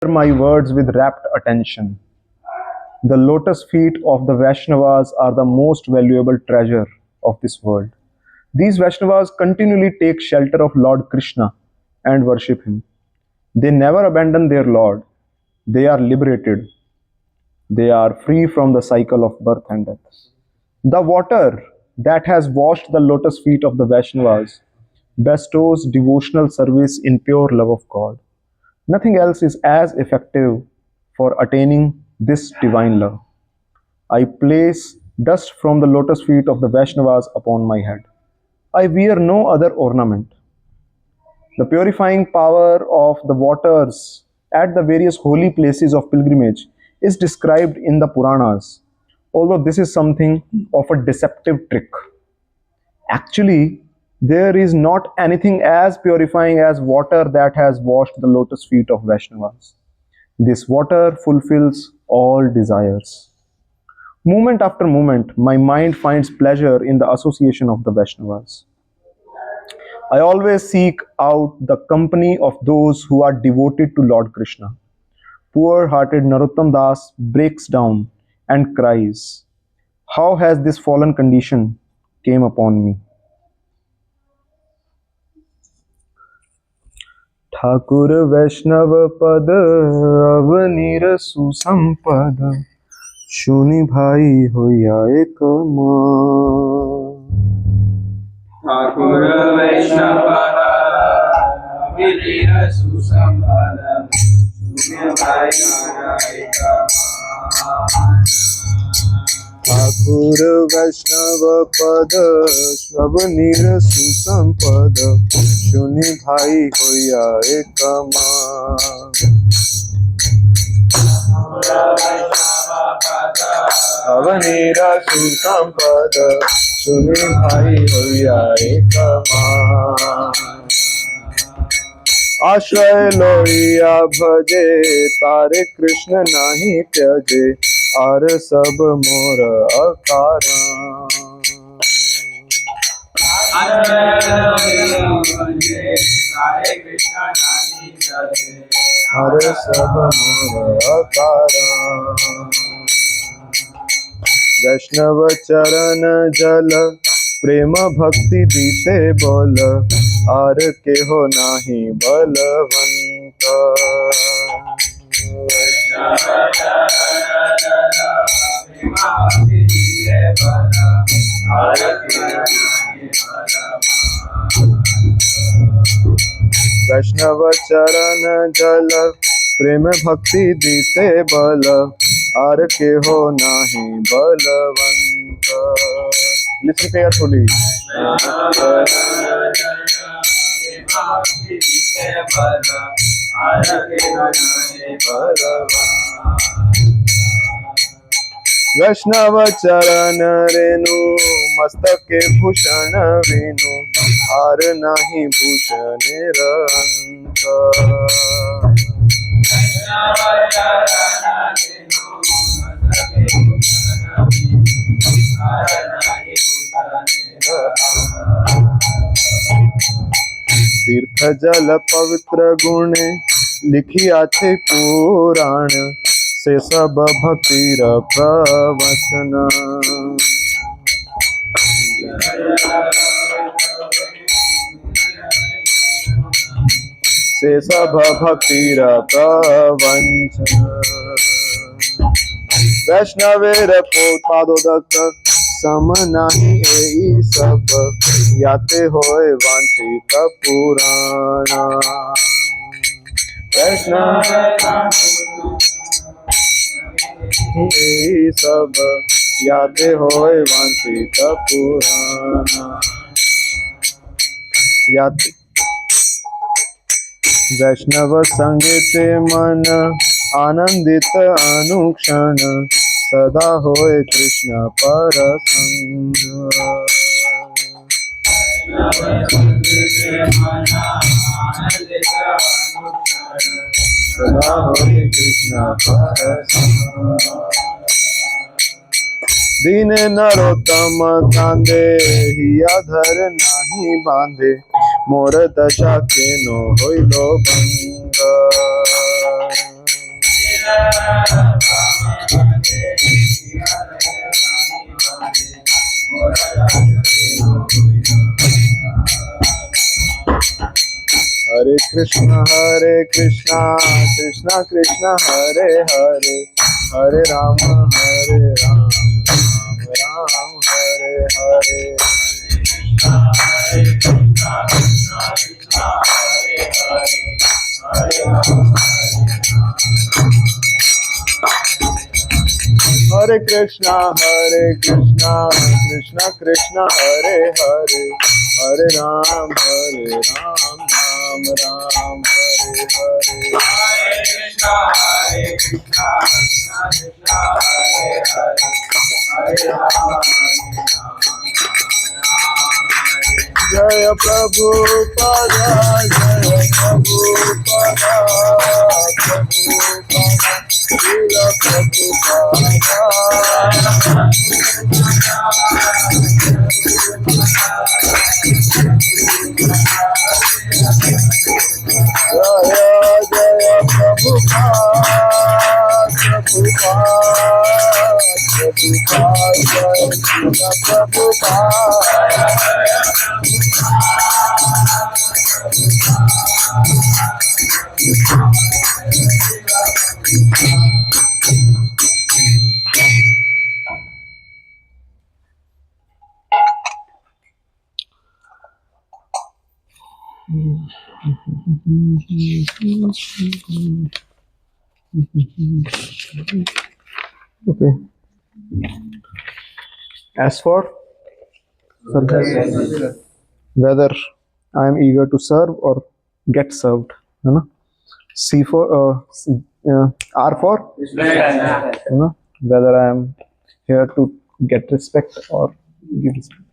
My words with rapt attention. The lotus feet of the Vaishnavas are the most valuable treasure of this world. These Vaishnavas continually take shelter of Lord Krishna and worship him. They never abandon their Lord. They are liberated. They are free from the cycle of birth and death. The water that has washed the lotus feet of the Vaishnavas bestows devotional service in pure love of God. Nothing else is as effective for attaining this divine love. I place dust from the lotus feet of the Vaishnavas upon my head. I wear no other ornament. The purifying power of the waters at the various holy places of pilgrimage is described in the Puranas, although this is something of a deceptive trick. Actually, there is not anything as purifying as water that has washed the lotus feet of Vaishnavas. This water fulfills all desires. Moment after moment, my mind finds pleasure in the association of the Vaishnavas. I always seek out the company of those who are devoted to Lord Krishna. Poor-hearted Narottam Das breaks down and cries, "How has this fallen condition came upon me?" Thakur वैष्णव पद अवनीर सुसंपद शुनि भाई होया एक ठाकुर वैष्णव पद अवनीर सुसंपद शुनि भाई होया एक ठाकुर वैष्णव पद अवनीर सुसंपद शुनि भाई होया एक अवनीर सुसंपद शुनि भाई होया एक आश्रय लोहिया भजे तारे कृष्ण नाही त्यजे आर सब मोर अकारण हर सब मोर अकारण वैष्णव चरण जल प्रेम भक्ति दीते बोल आर के हो नाही बलवंत वैष्णव चरण जल प्रेम भक्ति दीते बल आर के हो नाही बलवंत लिसन केयरफुली वैष्णव चरण रेणु मस्तके भूषण वेणु आर नाही भूषण निरंत तीर्थ जल पवित्र गुणे लिखिया थे पुराण से सब भक्तिर प्रवचन से सब भक्तिर प्रवचन वैष्णवेर पादोदक सम नाही एई सब याते होय वांछित पुराण वैष्णव एई सब याते होय वांछित पुराण याते वैष्णव संगीते मन आनंदित अनुक्षण सदा होय कृष्ण परसंग सदा होय कृष्ण परसंग दीन नरोत्तम कांदे हिया धर नाही बांधे मोर दशा केनो होइलो भंग Hare Krishna Krishna Krishna Hare Hare, Hare Rama Ram Ram Hare Hare. Hare Krishna Krishna Krishna Hare Hare, Hare Ram Ram Ram Hare Hare. Jaya Prabhupada, Jaya Prabhupada, Prabhupada, Srila Prabhupada. Jaya Jaya Prabhupada, Prabhupada, Prabhupada, Jaya Srila Prabhupada. Okay. As for service, whether I am eager to serve or get served, है ना? C for R for, है ना? Whether I am here to get respect or give respect,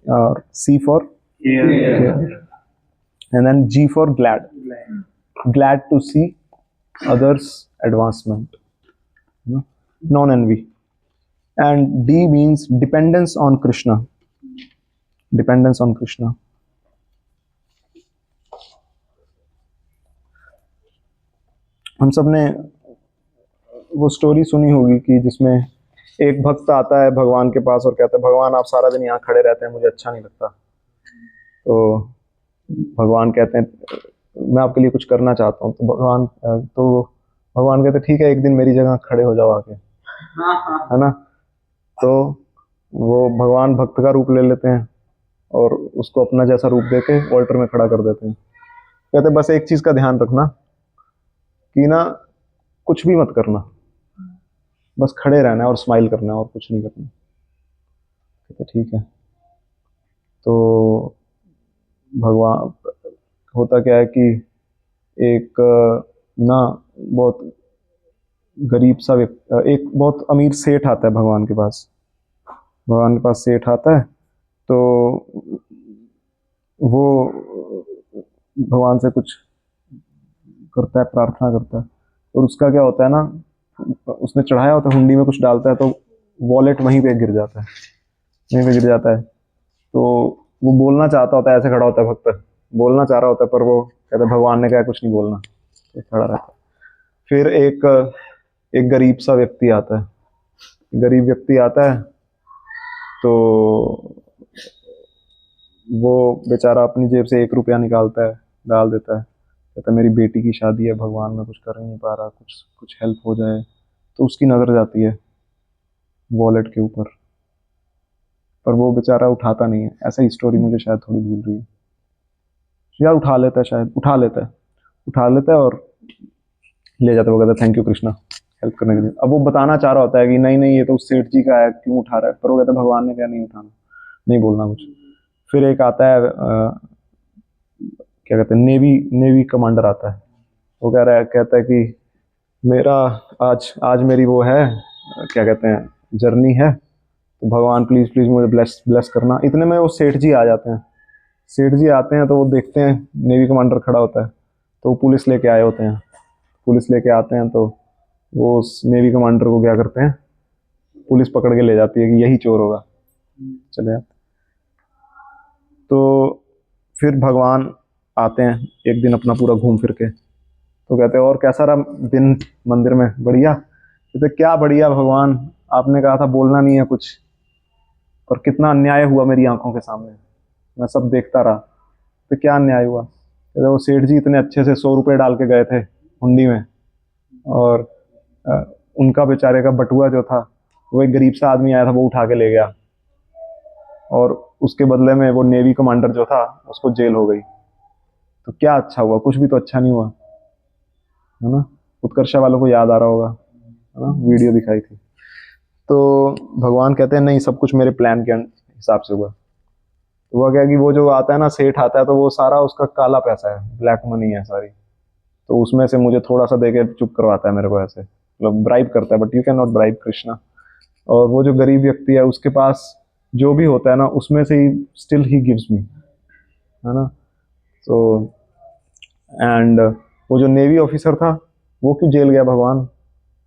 or C for care. And then G for glad, glad to see others' advancement, you know? Non-envy. And D means dependence on Krishna, dependence on Krishna. हम सब ने वो story सुनी होगी कि जिसमें एक भक्त आता है भगवान के पास और कहता है, भगवान आप सारा दिन यहाँ खड़े रहते हैं, मुझे अच्छा नहीं लगता। तो भगवान कहते हैं मैं आपके लिए कुछ करना चाहता हूँ। तो भगवान कहते हैं ठीक है, एक दिन मेरी जगह खड़े हो जाओ आके, है ना? तो वो भगवान भक्त का रूप ले लेते हैं और उसको अपना जैसा रूप देके ऑल्टर में खड़ा कर देते हैं। कहते हैं बस एक चीज का ध्यान रखना कि ना कुछ भी मत करना, बस खड़े रहना है और स्माइल करना है और कुछ नहीं करना। कहते ठीक है। तो भगवान, होता क्या है कि एक ना बहुत गरीब सा व्यक्ति, एक बहुत अमीर सेठ आता है भगवान के पास। भगवान के पास सेठ आता है तो वो भगवान से कुछ करता है, प्रार्थना करता है, और उसका क्या होता है ना, उसने चढ़ाया होता है, हुंडी में कुछ डालता है तो वॉलेट वहीं पे गिर जाता है, वहीं पे गिर जाता है। तो वो बोलना चाहता होता है, ऐसे खड़ा होता है भक्त, बोलना चाह रहा होता है, पर वो कहता है भगवान ने कहा कुछ नहीं बोलना, तो खड़ा रहता है। फिर एक गरीब सा व्यक्ति आता है, गरीब व्यक्ति आता है तो वो बेचारा अपनी जेब से 1 रुपया निकालता है, डाल देता है, कहता है मेरी बेटी की शादी है, भगवान मैं कुछ कर ही नहीं पा रहा, कुछ हेल्प हो जाए। तो उसकी नज़र जाती है वॉलेट के ऊपर, पर वो बेचारा उठाता नहीं है। ऐसा ही स्टोरी मुझे शायद थोड़ी भूल रही है, यार उठा लेता है, शायद उठा लेता है और ले जाता है। वो कहता है थैंक यू कृष्णा हेल्प करने के लिए। अब वो बताना चाह रहा होता है कि नहीं ये तो उस सेठ जी का है, क्यों उठा रहा है, पर वो कहता है भगवान ने क्या नहीं उठाना, नहीं बोलना कुछ। फिर एक आता है क्या कहते हैं, नेवी कमांडर आता है। वो कहता है कि मेरा आज मेरी वो है, क्या कहते हैं, जर्नी है, तो भगवान प्लीज़ मुझे ब्लेस करना। इतने में वो सेठ जी आ जाते हैं। सेठ जी आते हैं तो वो देखते हैं नेवी कमांडर खड़ा होता है, तो वो पुलिस लेके आए होते हैं। पुलिस लेके आते हैं तो वो उस नेवी कमांडर को क्या करते हैं, पुलिस पकड़ के ले जाती है कि यही चोर होगा, चले जाते। तो फिर भगवान आते हैं एक दिन अपना पूरा घूम फिर के, तो कहते हैं और कैसा रहा दिन मंदिर में, बढ़िया। कहते क्या बढ़िया भगवान, आपने कहा था बोलना नहीं है कुछ, पर कितना अन्याय हुआ मेरी आंखों के सामने, मैं सब देखता रहा। तो क्या अन्याय हुआ? कहते वो सेठ जी इतने अच्छे से 100 रुपये डाल के गए थे हुंडी में, और उनका बेचारे का बटुआ जो था, वो एक गरीब सा आदमी आया था, वो उठा के ले गया, और उसके बदले में वो नेवी कमांडर जो था उसको जेल हो गई। तो क्या अच्छा हुआ? कुछ भी तो अच्छा नहीं हुआ, है ना? उत्कर्षा वालों को याद आ रहा होगा, है ना, वीडियो दिखाई थी। तो भगवान कहते हैं नहीं, सब कुछ मेरे प्लान के हिसाब से हुआ। तो वो क्या कि वो जो आता है ना, सेठ आता है, तो वो सारा उसका काला पैसा है, ब्लैक मनी है सारी, तो उसमें से मुझे थोड़ा सा देके चुप करवाता है मेरे को, ऐसे मतलब ब्राइब करता है, but you can not bribe Krishna. और वो जो गरीब व्यक्ति है उसके पास जो भी होता है ना, उसमें से he still he gives me, है ना? तो एंड वो जो नेवी ऑफिसर था, वो क्यों जेल गया भगवान?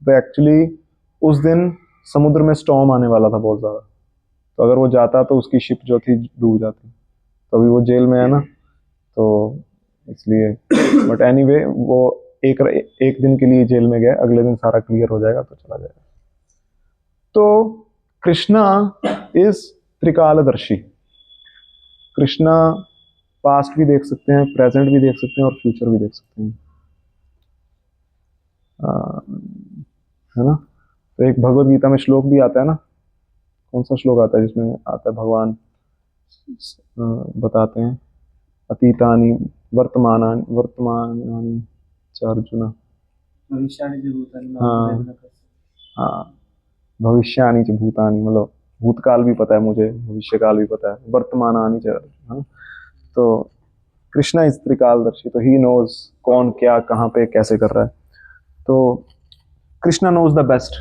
तो एक्चुअली उस दिन समुद्र में स्टॉर्म आने वाला था बहुत ज़्यादा, तो अगर वो जाता तो उसकी शिप जो थी डूब जाती। तो अभी वो जेल में है ना, तो इसलिए। बट एनीवे वो एक दिन के लिए जेल में गए, अगले दिन सारा क्लियर हो जाएगा तो चला जाएगा। तो कृष्णा इज त्रिकालदर्शी। कृष्णा पास्ट भी देख सकते हैं, प्रेजेंट भी देख सकते हैं, और फ्यूचर भी देख सकते हैं, है ना? तो एक भगवत गीता में श्लोक भी आता है ना, कौन सा श्लोक आता है जिसमें आता है भगवान बताते हैं अतीतानि वर्तमानानि च अर्जुन। हाँ हाँ, भविष्यानि च भूतानि, मतलब भूतकाल भी पता है मुझे, भविष्य काल भी पता है, वर्तमानानि च, हाँ। तो कृष्णा इज त्रिकालदर्शी, तो ही नोज कौन क्या कहाँ पे कैसे कर रहा है। तो Krishna knows the best.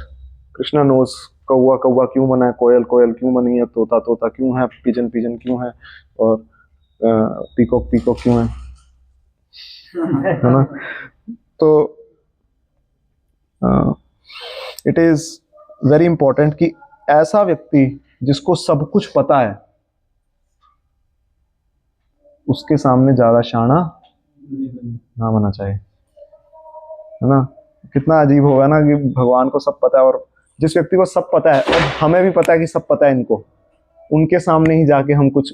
Krishna knows कौवा कौवा क्यों बना है, कोयल कोयल क्यों बनी है, तोता तोता क्यों है, पिजन पिजन क्यों है, और पीकॉक पीकॉक क्यों है ना? तो इट इज वेरी इंपॉर्टेंट कि ऐसा व्यक्ति जिसको सब कुछ पता है, उसके सामने ज्यादा शाना ना बना चाहिए, है ना? कितना अजीब होगा ना कि भगवान को सब पता है, और जिस व्यक्ति को सब पता है और हमें भी पता है कि सब पता है इनको, उनके सामने ही जाके हम कुछ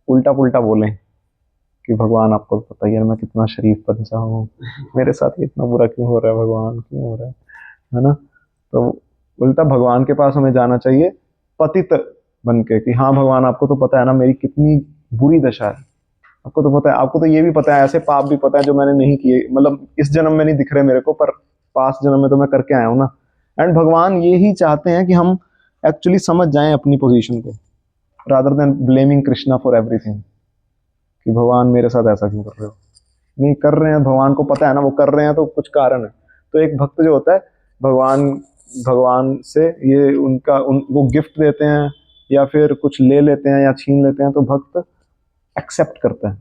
उल्टा पुल्टा बोलें कि भगवान आपको पता ही है मैं कितना शरीफ बच्चा हूँ, मेरे साथ ये इतना बुरा क्यों हो रहा है, भगवान क्यों हो रहा है ना? तो उल्टा भगवान के पास हमें जाना चाहिए पतित बन के कि हाँ भगवान, आपको तो पता है ना मेरी कितनी बुरी दशा है, आपको तो पता है, आपको तो ये भी पता है, ऐसे पाप भी पता है जो मैंने नहीं किए, मतलब इस जन्म में नहीं दिख रहे मेरे को, पर पास्ट जन्म में तो मैं करके आया हूँ ना। एंड भगवान ये ही चाहते हैं कि हम एक्चुअली समझ जाएं अपनी पोजीशन को, rather than blaming Krishna for everything, कि भगवान मेरे साथ ऐसा क्यों कर रहे हो। नहीं कर रहे हैं, भगवान को पता है ना वो कर रहे हैं, तो कुछ कारण है। तो एक भक्त जो होता है, भगवान भगवान से ये वो गिफ्ट देते हैं या फिर कुछ ले लेते हैं या छीन लेते हैं, तो भक्त एक्सेप्ट करता है।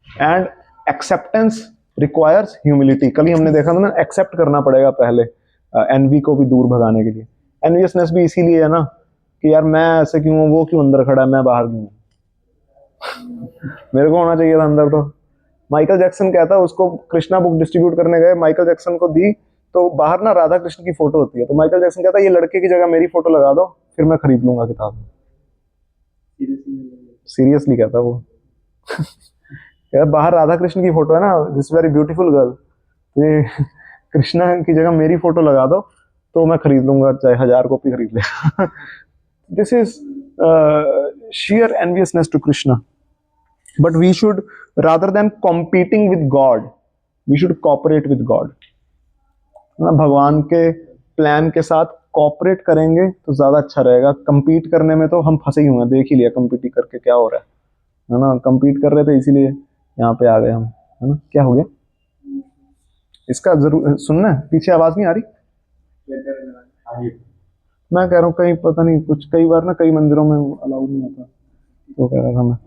And acceptance requires humility. कल ही हमने देखा था ना, एक्सेप्ट करना पड़ेगा पहले एनवी को भी दूर भगाने के लिए। एनवियसनेस भी इसीलिए है ना कि यार मैं ऐसे क्यों हूँ, वो क्यों अंदर खड़ा है, मैं बाहर क्यों हूँ। मेरे को होना चाहिए था अंदर। तो माइकल जैक्सन कहता है, उसको कृष्णा बुक डिस्ट्रीब्यूट करने गए, माइकल जैक्सन को दी, तो बाहर ना राधा कृष्ण की फोटो होती है, तो माइकल जैक्सन कहता है ये लड़के की जगह मेरी फोटो लगा दो, फिर मैं खरीद लूंगा किताब। सीरियसली कहता वो। यार बाहर राधा कृष्ण की फोटो है ना, दिस वेरी ब्यूटीफुल गर्ल, तो ये कृष्णा की जगह मेरी फोटो लगा दो तो मैं खरीद लूंगा, चाहे 1000 कॉपी खरीद ले। This is sheer enviousness to Krishna. But we should, rather than competing with God, we should cooperate with God. ना भगवान के प्लान के साथ कॉपरेट करेंगे तो ज्यादा अच्छा रहेगा। compete करने में तो हम फंसे ही हुए हैं, देख ही लिया compete करके क्या हो रहा है ना? compete कर रहे थे इसीलिए यहाँ पे आ गए हम, है ना? क्या हो गया इसका जरूर सुनना है, पीछे आवाज नहीं आ रही? मैं कह रहा हूँ कहीं पता नहीं कुछ, कई बार ना कई मंदिरों में अलाउड नहीं होता, तो कह रहा था मैं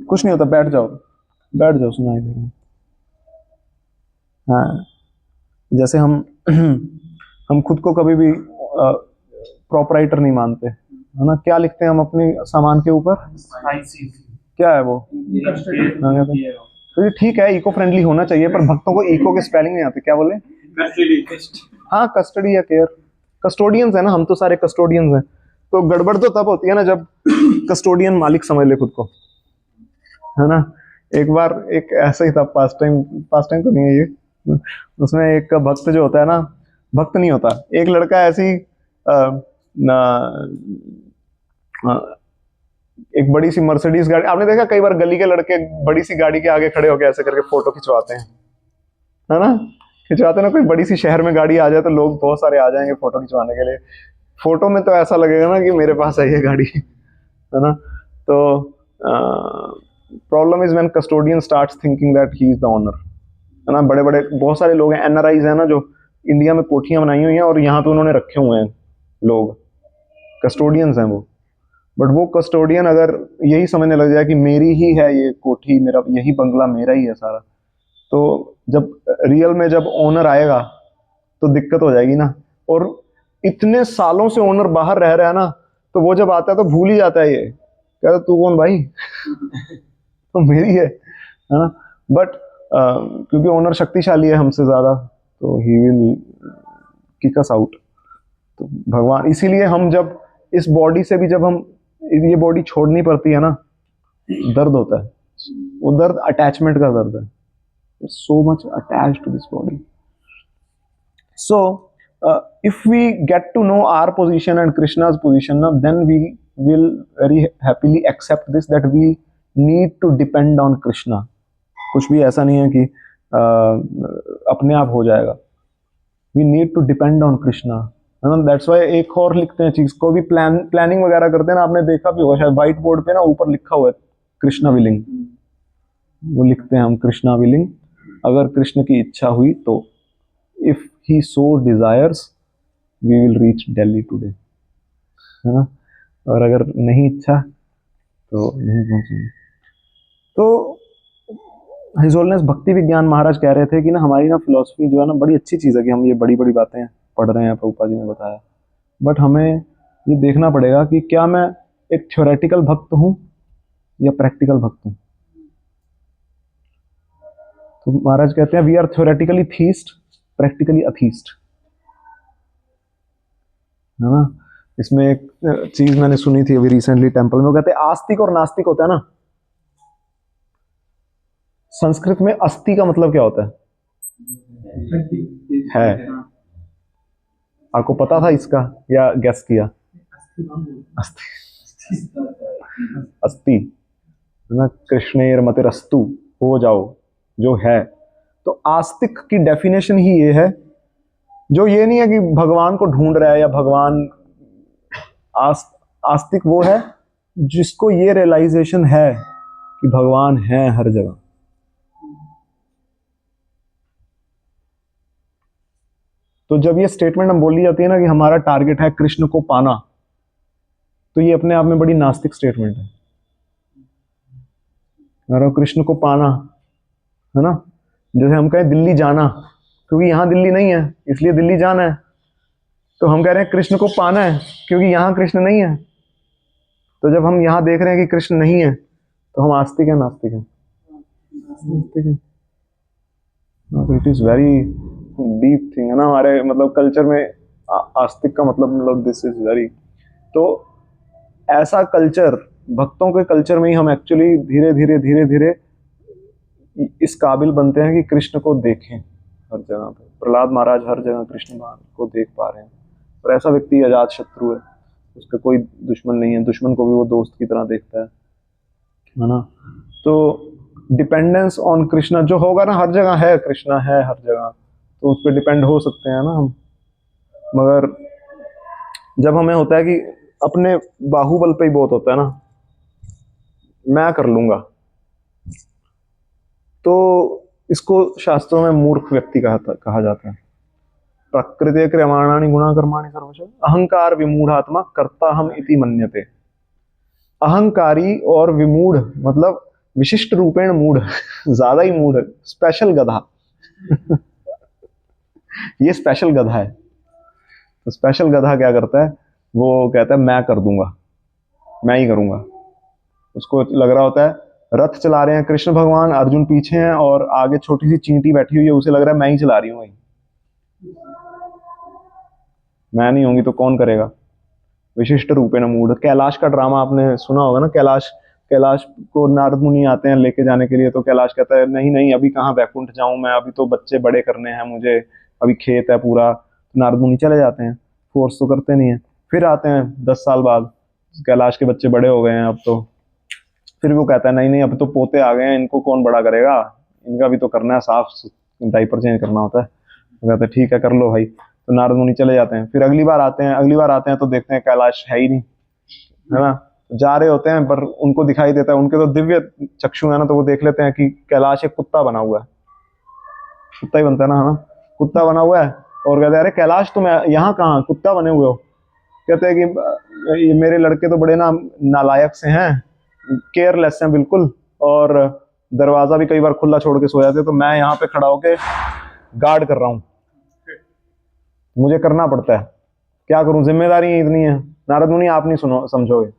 कुछ नहीं होता, बैठ जाओ बैठ जाओ, सुनाई दे रहा है। हाँ, जैसे हम खुद को कभी भी प्रोपराइटर नहीं मानते, है ना? क्या लिखते हैं हम अपने सामान के ऊपर? क्या है वो? तो ये ठीक है, इको फ्रेंडली होना चाहिए, पर भक्तों को इको के स्पेलिंग नहीं आते, क्या बोले? कस्टडी। हाँ, कस्टडी या केयर, कस्टोडियंस है ना, हम तो सारे कस्टोडियंस हैं। तो गड़बड़ तो तब होती है ना जब कस्टोडियन मालिक समझ ले खुद को, है ना। एक बार एक ऐसा ही था, पास टाइम तो नहीं है ये, उसमें एक भक्त जो होता है ना, भक्त नहीं होता, एक लड़का ऐसी एक बड़ी सी मर्सिडीज गाड़ी, आपने देखा कई बार गली के लड़के बड़ी सी गाड़ी के आगे खड़े होकर ऐसे करके फोटो खिंचवाते हैं, है ना, खिंचवाते ना। कोई बड़ी सी शहर में गाड़ी आ जाए तो लोग बहुत सारे आ जाएंगे फोटो खिंचवाने के लिए। फोटो में तो ऐसा लगेगा ना कि मेरे पास है ये गाड़ी, है ना। तो problem is when custodian starts thinking that he is the owner, है ना। बड़े बड़े बहुत सारे लोग हैं, एनआरआईज हैं ना, जो इंडिया में कोठियां बनाई हुई हैं और यहाँ पे उन्होंने रखे हुए हैं लोग, कस्टोडियंस हैं वो। बट वो कस्टोडियन अगर यही समझने लग जाए कि मेरी ही है ये कोठी, मेरा यही बंगला मेरा ही है सारा, तो जब रियल में जब ओनर आएगा तो दिक्कत हो जाएगी ना। और इतने सालों से ओनर बाहर रह रहा है ना, तो वो जब आता है तो भूल ही जाता है, ये कहता तू कौन भाई, तो मेरी है ना। बट क्योंकि ओनर शक्तिशाली है हमसे ज्यादा, तो he will kick us out. तो भगवान, इसीलिए हम जब इस बॉडी से भी, जब हम ये बॉडी छोड़नी पड़ती है ना, दर्द होता है। वो दर्द अटैचमेंट का दर्द है, so much attached to this body. So if we get to know our position and Krishna's position now, then we will very happily accept this, that we need to depend on Krishna. कुछ भी ऐसा नहीं है कि अपने आप हो जाएगा, we need to depend on Krishna, है ना। दैट्स वाई एक और लिखते हैं चीज को भी, प्लानिंग वगैरह करते हैं ना, आपने देखा भी होगा शायद, व्हाइट बोर्ड पे ना ऊपर लिखा हुआ है कृष्णा विलिंग, वो लिखते हैं हम कृष्णा विलिंग, अगर कृष्ण की इच्छा हुई तो, if he so desires we will reach Delhi today, है ना। और अगर नहीं इच्छा तो नहीं पहुंचेंगे। तो हिज होलिनेस भक्ति विज्ञान महाराज कह रहे थे कि ना हमारी ना फिलॉसफी जो है ना, बड़ी अच्छी चीज़ है कि हम ये बड़ी बड़ी बातें पढ़ रहे हैं, प्रभुपाद जी ने बताया, बट हमें ये देखना पड़ेगा कि क्या मैं एक थ्योरेटिकल भक्त हूँ या प्रैक्टिकल भक्त हूँ। तो महाराज कहते हैं we are theoretically theist, practically atheist, है ना। इसमें एक चीज मैंने सुनी थी अभी रिसेंटली टेंपल में, वो कहते हैं आस्तिक और नास्तिक होता है ना। संस्कृत में अस्थि का मतलब क्या होता है? आपको पता था इसका या गेस किया? अस्थि, अस्थि, है ना। कृष्णेर मतिरस्तु, हो जाओ जो है। तो आस्तिक की डेफिनेशन ही ये है, जो ये नहीं है कि भगवान को ढूंढ रहा है या भगवान, आस्तिक वो है जिसको ये रियलाइजेशन है कि भगवान है हर जगह। तो जब ये स्टेटमेंट हम बोली जाती है ना कि हमारा टारगेट है कृष्ण को पाना, तो ये अपने आप में बड़ी नास्तिक स्टेटमेंट है। अगर कृष्ण को पाना, है ना, जैसे हम कहें दिल्ली जाना, क्योंकि यहां दिल्ली नहीं है इसलिए दिल्ली जाना है, तो हम कह रहे हैं कृष्ण को पाना है क्योंकि यहां कृष्ण नहीं है। तो जब हम यहां देख रहे हैं कि कृष्ण नहीं है, तो हम आस्तिक है नास्तिक है? नास्तिक है। It is very deep thing, है ना। हमारे मतलब कल्चर में आस्तिक का मतलब दिस इज वेरी, तो ऐसा कल्चर, भक्तों के कल्चर में ही हम एक्चुअली धीरे धीरे धीरे धीरे इस काबिल बनते हैं कि कृष्ण को देखें हर जगह पे। प्रहलाद महाराज हर जगह कृष्ण भगवान को देख पा रहे हैं, और ऐसा व्यक्ति अजात शत्रु है, उसका कोई दुश्मन नहीं है, दुश्मन को भी वो दोस्त की तरह देखता है ना। तो डिपेंडेंस ऑन कृष्णा जो होगा ना, हर जगह है कृष्णा है हर जगह, तो उस पर डिपेंड हो सकते हैं ना हम। मगर जब हमें होता है कि अपने बाहुबल पे ही बहुत होता है ना, मैं कर लूंगा, तो इसको शास्त्रों में मूर्ख व्यक्ति कहा जाता है। प्रकृति क्रियमाणानि गुणा कर्माणि सर्वश अहंकार विमूढ़ात्मा कर्ता हम इति मन्यते। अहंकारी और विमूढ़ मतलब विशिष्ट रूपेण मूढ़, ज्यादा ही मूढ़, स्पेशल गधा ये स्पेशल गधा है। तो स्पेशल गधा क्या करता है, वो कहता है मैं कर दूंगा, मैं ही करूंगा। उसको लग रहा होता है रथ चला रहे हैं कृष्ण भगवान, अर्जुन पीछे हैं और आगे छोटी सी चींटी बैठी हुई है, उसे लग रहा है मैं ही चला रही हूँ भाई, मैं नहीं होंगी तो कौन करेगा? विशिष्ट रूपेण मूढ़। कैलाश का ड्रामा आपने सुना होगा ना, कैलाश कैलाश को नारद मुनि आते हैं लेके जाने के लिए, तो कैलाश कहता है नहीं नहीं अभी कहाँ वैकुंठ जाऊं मैं, अभी तो बच्चे बड़े करने हैं मुझे, अभी खेत है पूरा। नारद मुनि चले जाते हैं, फोर्स तो करते नहीं है। फिर आते हैं 10 साल बाद, कैलाश के बच्चे बड़े हो गए हैं अब तो। फिर वो कहता है नहीं नहीं अब तो पोते आ गए हैं, इनको कौन बड़ा करेगा, इनका भी तो करना है, साफ डाइपर चेंज करना होता है। वो कहते हैं ठीक है कर लो भाई। तो नारद मुनि चले जाते हैं। फिर अगली बार आते हैं, अगली बार आते हैं तो देखते हैं कैलाश है ही नहीं, है ना। जा रहे होते हैं पर उनको दिखाई देता है, उनके तो दिव्य चक्षु है ना, तो वो देख लेते हैं कि कैलाश एक कुत्ता बना हुआ है। कुत्ता ही बनता है ना, हाँ कुत्ता बना हुआ है। और कहते हैं अरे कैलाश तुम यहाँ कहाँ कुत्ता बने हुए हो? कहते हैं कि ये मेरे लड़के तो बड़े ना नालायक से हैं, केयरलेस हैं बिल्कुल, और दरवाजा भी कई बार खुला छोड़ के सो जाते, तो मैं यहाँ पे खड़ा होके गार्ड कर रहा हूँ, मुझे करना पड़ता है, क्या करूं, जिम्मेदारी ही इतनी है। नारद मुनि आप नहीं सुनो समझोगे,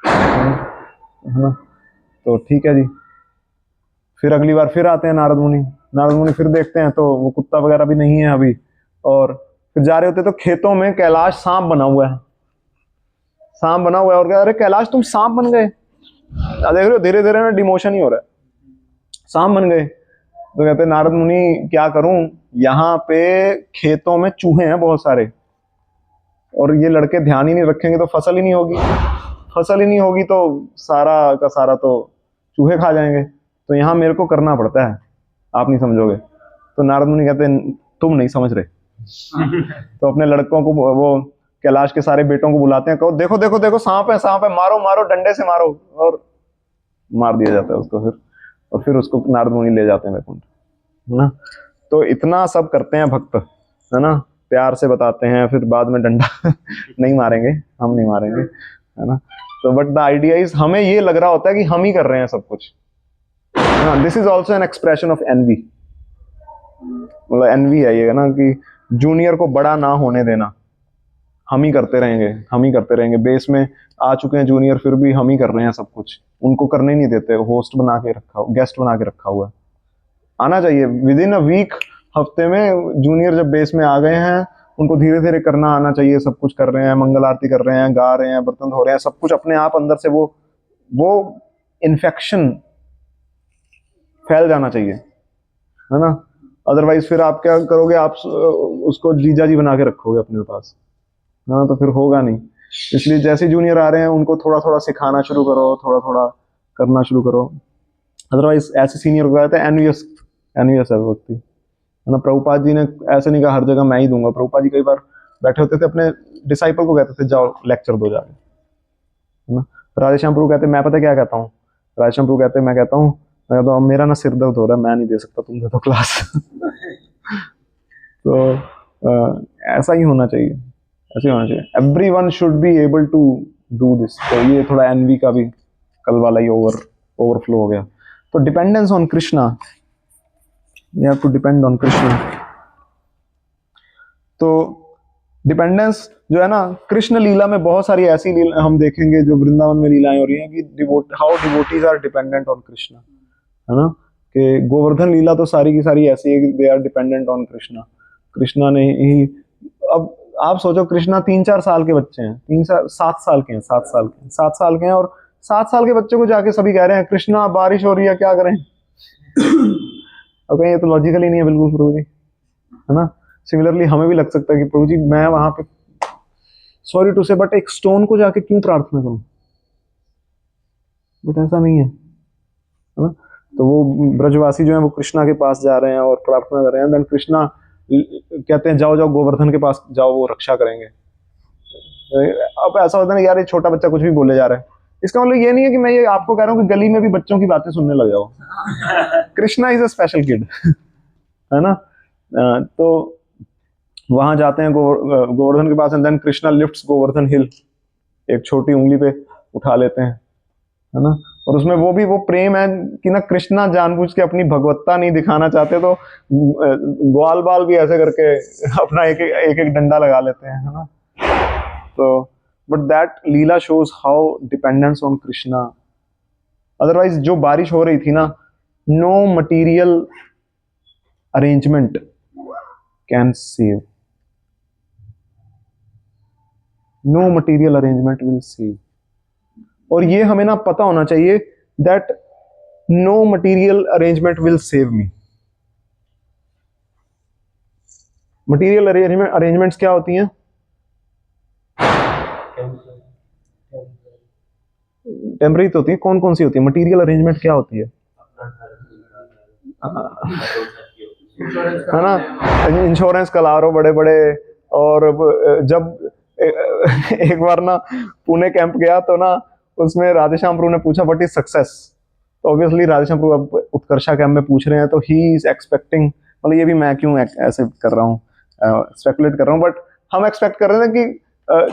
है ना। तो ठीक है जी। फिर अगली बार फिर आते हैं नारद मुनि। नारद मुनि फिर देखते हैं तो वो कुत्ता वगैरह भी नहीं है अभी। और फिर जा रहे होते तो खेतों में कैलाश सांप बना हुआ है, सांप बना हुआ है। और कह अरे कैलाश तुम सांप बन गए, देख रहे हो धीरे धीरे ना डिमोशन ही हो रहा है, सांप बन गए। तो कहते हैं नारद मुनि क्या करूं, यहाँ पे खेतों में चूहे हैं बहुत सारे, और ये लड़के ध्यान ही नहीं रखेंगे तो फसल ही नहीं होगी, फसल ही नहीं होगी तो सारा का सारा तो चूहे खा जाएंगे। तो यहाँ मेरे को करना पड़ता है, आप नहीं समझोगे। तो नारद मुनि कहते हैं तुम नहीं समझ रहे। तो अपने लड़कों को वो कैलाश के सारे बेटों को बुलाते हैं, कहो देखो देखो देखो सांप है, मारो मारो डंडे से मारो, और मार दिया जाता है उसको। फिर और फिर उसको नारद मुनि ले जाते हैं वैकुंठ, है ना। तो इतना सब करते हैं भक्त, है ना, प्यार से बताते हैं, फिर बाद में डंडा नहीं मारेंगे, हम नहीं मारेंगे, है ना। तो बट द आइडिया इज हमें ये लग रहा होता है कि हम ही कर रहे हैं सब कुछ। This is also an expression of envy, मतलब एनवी है ये ना, कि जूनियर को बड़ा ना होने देना, हम ही करते रहेंगे, हम ही करते रहेंगे। बेस में आ चुके हैं जूनियर, फिर भी हम ही कर रहे हैं सब कुछ, उनको करने नहीं देते, होस्ट बना के रखा, गेस्ट बना के रखा हुआ है। आना चाहिए विद इन अ वीक, हफ्ते में जूनियर जब बेस में आ गए हैं, उनको धीरे धीरे करना आना चाहिए, सब कुछ कर रहे हैं, मंगल आरती कर रहे हैं, गा रहे हैं, बर्तन धो रहे हैं, सब कुछ अपने आप अंदर से वो इन्फेक्शन फैल जाना चाहिए, है ना। अदरवाइज फिर आप क्या करोगे, आप उसको जीजा जी बना के रखोगे अपने पास, हाँ, तो फिर होगा नहीं। इसलिए जैसे जूनियर आ रहे हैं उनको थोड़ा थोड़ा सिखाना शुरू करो, थोड़ा थोड़ा करना शुरू करो। अदरवाइज ऐसे सीनियर को कहते हैं एनवियस, एनवियस है व्यक्ति, है ना। प्रभुपाद जी ने ऐसे नहीं कहा हर जगह मैं ही दूंगा। प्रभुपाद जी कई बार बैठे होते थे, अपने डिसाइपल को कहते थे जाओ लेक्चर दो जाके, है ना। राधेश्याम प्रभु कहते मैं पता क्या कहता हूँ, राधेश्याम प्रभु कहते मैं कहता हूँ मेरा ना सिर दर्द हो रहा है, मैं नहीं दे सकता, तुम दे दो क्लास। तो ऐसा ही होना चाहिए, ऐसे होना चाहिए। Everyone should be able to do this. तो ये थोड़ा एनवी का भी कल वाला ही ओवरफ्लो हो गया। तो dependence on Krishna, you have to depend on Krishna. तो डिपेंडेंस जो है ना, कृष्ण लीला में बहुत सारी ऐसी लीला हम देखेंगे जो वृंदावन में लीलाएं हो रही हैं कि how devotees are dependent on Krishna, है ना। कि गोवर्धन लीला तो सारी की सारी ऐसी है कि they are dependent on Krishna. Krishna ने ही, अब आप सोचो कृष्णा 3-4 साल के बच्चे हैं, 7 साल के हैं, 7 साल के हैं, और 7 साल के बच्चे को जाके सभी कह रहे हैं कृष्णा बारिश हो रही है क्या करें। अब कहीं ये तो लॉजिकल ही नहीं है बिल्कुल प्रभु जी, है ना। सिमिलरली हमें भी लग सकता है कि प्रभु जी मैं वहां पे सॉरी टू से बट एक स्टोन को जाके क्यों प्रार्थना करूं, बट ऐसा नहीं है ना। तो वो ब्रजवासी जो है वो कृष्णा के पास जा रहे हैं और प्रार्थना कर रहे हैं, देन कृष्णा कहते हैं जाओ जाओ गोवर्धन के पास जाओ, वो रक्षा करेंगे। अब ऐसा होता है ना यार, ये छोटा बच्चा कुछ भी बोले जा रहा है, इसका मतलब ये नहीं है कि मैं ये आपको कह रहा हूँ कि गली में भी बच्चों की बातें सुनने लग जाओ। Krishna is a special kid, है ना। तो वहां जाते हैं गोवर्धन के पास, and then Krishna lifts Govardhan hill, एक छोटी उंगली पे उठा लेते हैं, है ना। और उसमें वो भी वो प्रेम है कि ना कृष्णा जानबूझ के अपनी भगवत्ता नहीं दिखाना चाहते, तो ग्वाल बाल भी ऐसे करके अपना एक एक डंडा लगा लेते हैं, है ना। तो but that leela shows how dependence on Krishna. Otherwise जो बारिश हो रही थी ना, no material arrangement, can save. No material arrangement will save. और ये हमें ना पता होना चाहिए that no material arrangement will save me. Material arrangements क्या होती हैं? टेम्पररी तो होती है, कौन कौन सी होती है? मटेरियल अरेंजमेंट क्या होती है? है ना, इंश्योरेंस करा रहे हो बड़े बड़े। और जब एक बार ना पुणे कैंप गया तो ना उसमें राधेश्याम प्रभु ने पूछा व्हाट इज सक्सेस। तो ऑब्वियसली राधेश्याम प्रभु अब उत्कर्षा कैंप में पूछ रहे हैं, तो ही इज एक्सपेक्टिंग, मतलब ये भी मैं क्यों ऐसे कर रहा हूँ, स्पेकुलेट कर रहा हूँ, बट हम एक्सपेक्ट कर रहे थे कि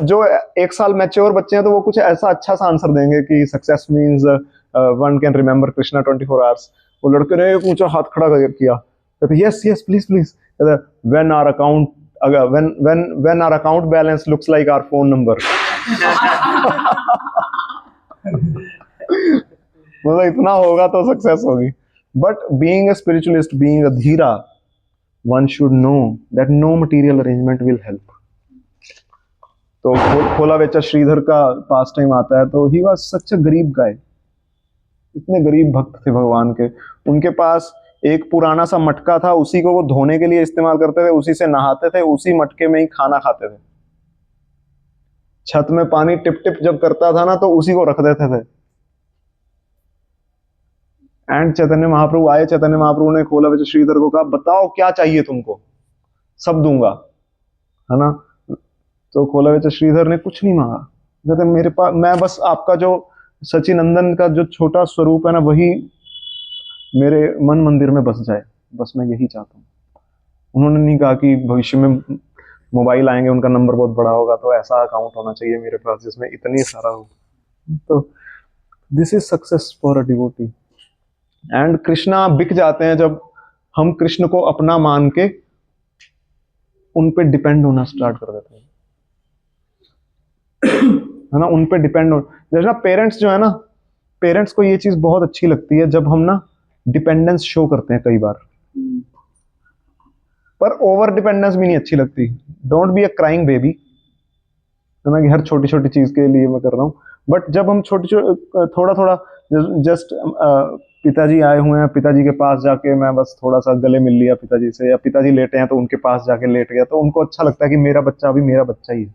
जो 1 साल मैच्योर बच्चे हैं तो वो कुछ ऐसा अच्छा सा आंसर देंगे कि success means one can remember Krishna 24 hours. वो लड़के ने एक ऊंचा हाथ खड़ा किया, कहते yes yes please please, when our account when our account balance looks like our phone number. मतलब इतना होगा तो सक्सेस होगी। But being a spiritualist, being a dheera, one should know that no material arrangement will help. तो खोला बेचा श्रीधर का पास time आता है, तो ही वाज सच अ गरीब गाय, इतने गरीब भक्त थे भगवान के। उनके पास एक पुराना सा मटका था, उसी को वो धोने के लिए इस्तेमाल करते थे, उसी से नहाते थे, उसी मटके में ही खाना खाते थे। छत में पानी टिप टिप जब करता था ना तो उसी को रख देते थे। एंड चैतन्य महाप्रभु आए, चैतन्य महाप्रभु ने खोला बेचा श्रीधर को कहा बताओ क्या चाहिए तुमको, सब दूंगा, है ना। तो खोला बेचा श्रीधर ने कुछ नहीं मांगा, कहते मेरे पास, मैं बस आपका जो सचिनंदन का जो छोटा स्वरूप है ना वही मेरे मन मंदिर में बस जाए, बस मैं यही चाहता हूँ। उन्होंने नहीं कहा कि भविष्य में मोबाइल आएंगे, उनका नंबर बहुत बड़ा होगा तो ऐसा अकाउंट होना चाहिए मेरे पास जिसमें इतनी सारा हो। तो this is success for a devotee. And Krishna बिक जाते हैं जब हम कृष्ण को अपना मान के उन पे डिपेंड होना स्टार्ट कर देते हैं, है ना, उन पे डिपेंड हो। जैसे ना पेरेंट्स जो है ना, पेरेंट्स को ये चीज बहुत अच्छी लगती है जब हम ना डिपेंडेंस शो करते हैं कई बार, पर ओवर डिपेंडेंस भी नहीं अच्छी लगती। Don't be a crying baby, है ना, कि हर छोटी छोटी चीज के लिए मैं कर रहा हूँ। बट जब हम थोड़ा थोड़ा जस्ट पिताजी आए हुए हैं, पिताजी के पास जाके मैं बस थोड़ा सा गले मिल लिया पिताजी से, या पिताजी लेटे हैं तो उनके पास जाके लेट गया, तो उनको अच्छा लगता है कि मेरा बच्चा अभी मेरा बच्चा ही है।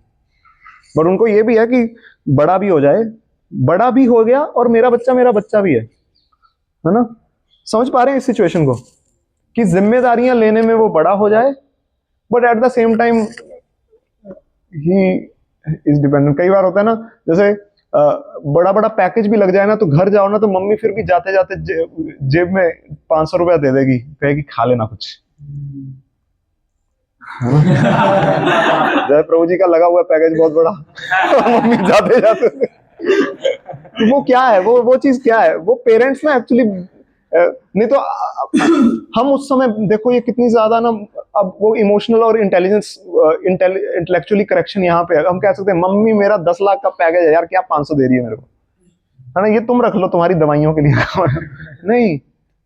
बट उनको ये भी है कि बड़ा भी हो जाए, बड़ा भी हो गया और मेरा बच्चा भी है ना। समझ पा रहे हैं इस सिचुएशन को, कि जिम्मेदारियां लेने में वो बड़ा हो जाए, but at the same time he is dependent. कई बार होता है ना, जैसे बड़ा बड़ा पैकेज भी लग जाए ना, तो घर जाओ ना तो मम्मी फिर भी जाते जाते जेब में 500 रुपया दे देगी, कहेगी खा लेना कुछ। जय प्रभु जी का लगा हुआ पैकेज बहुत बड़ा, मम्मी जाते जाते वो क्या है, वो चीज क्या है, वो पेरेंट्स ना एक्चुअली नहीं तो हम उस समय देखो ये कितनी ज्यादा ना, अब वो इमोशनल और इंटेलेक्चुअली करेक्शन यहाँ पे है। हम कह सकते हैं मम्मी मेरा 10 लाख का पैकेज है यार, क्या 500 दे रही है मेरे को, है ना, ये तुम रख लो तुम्हारी दवाइयों के लिए। नहीं,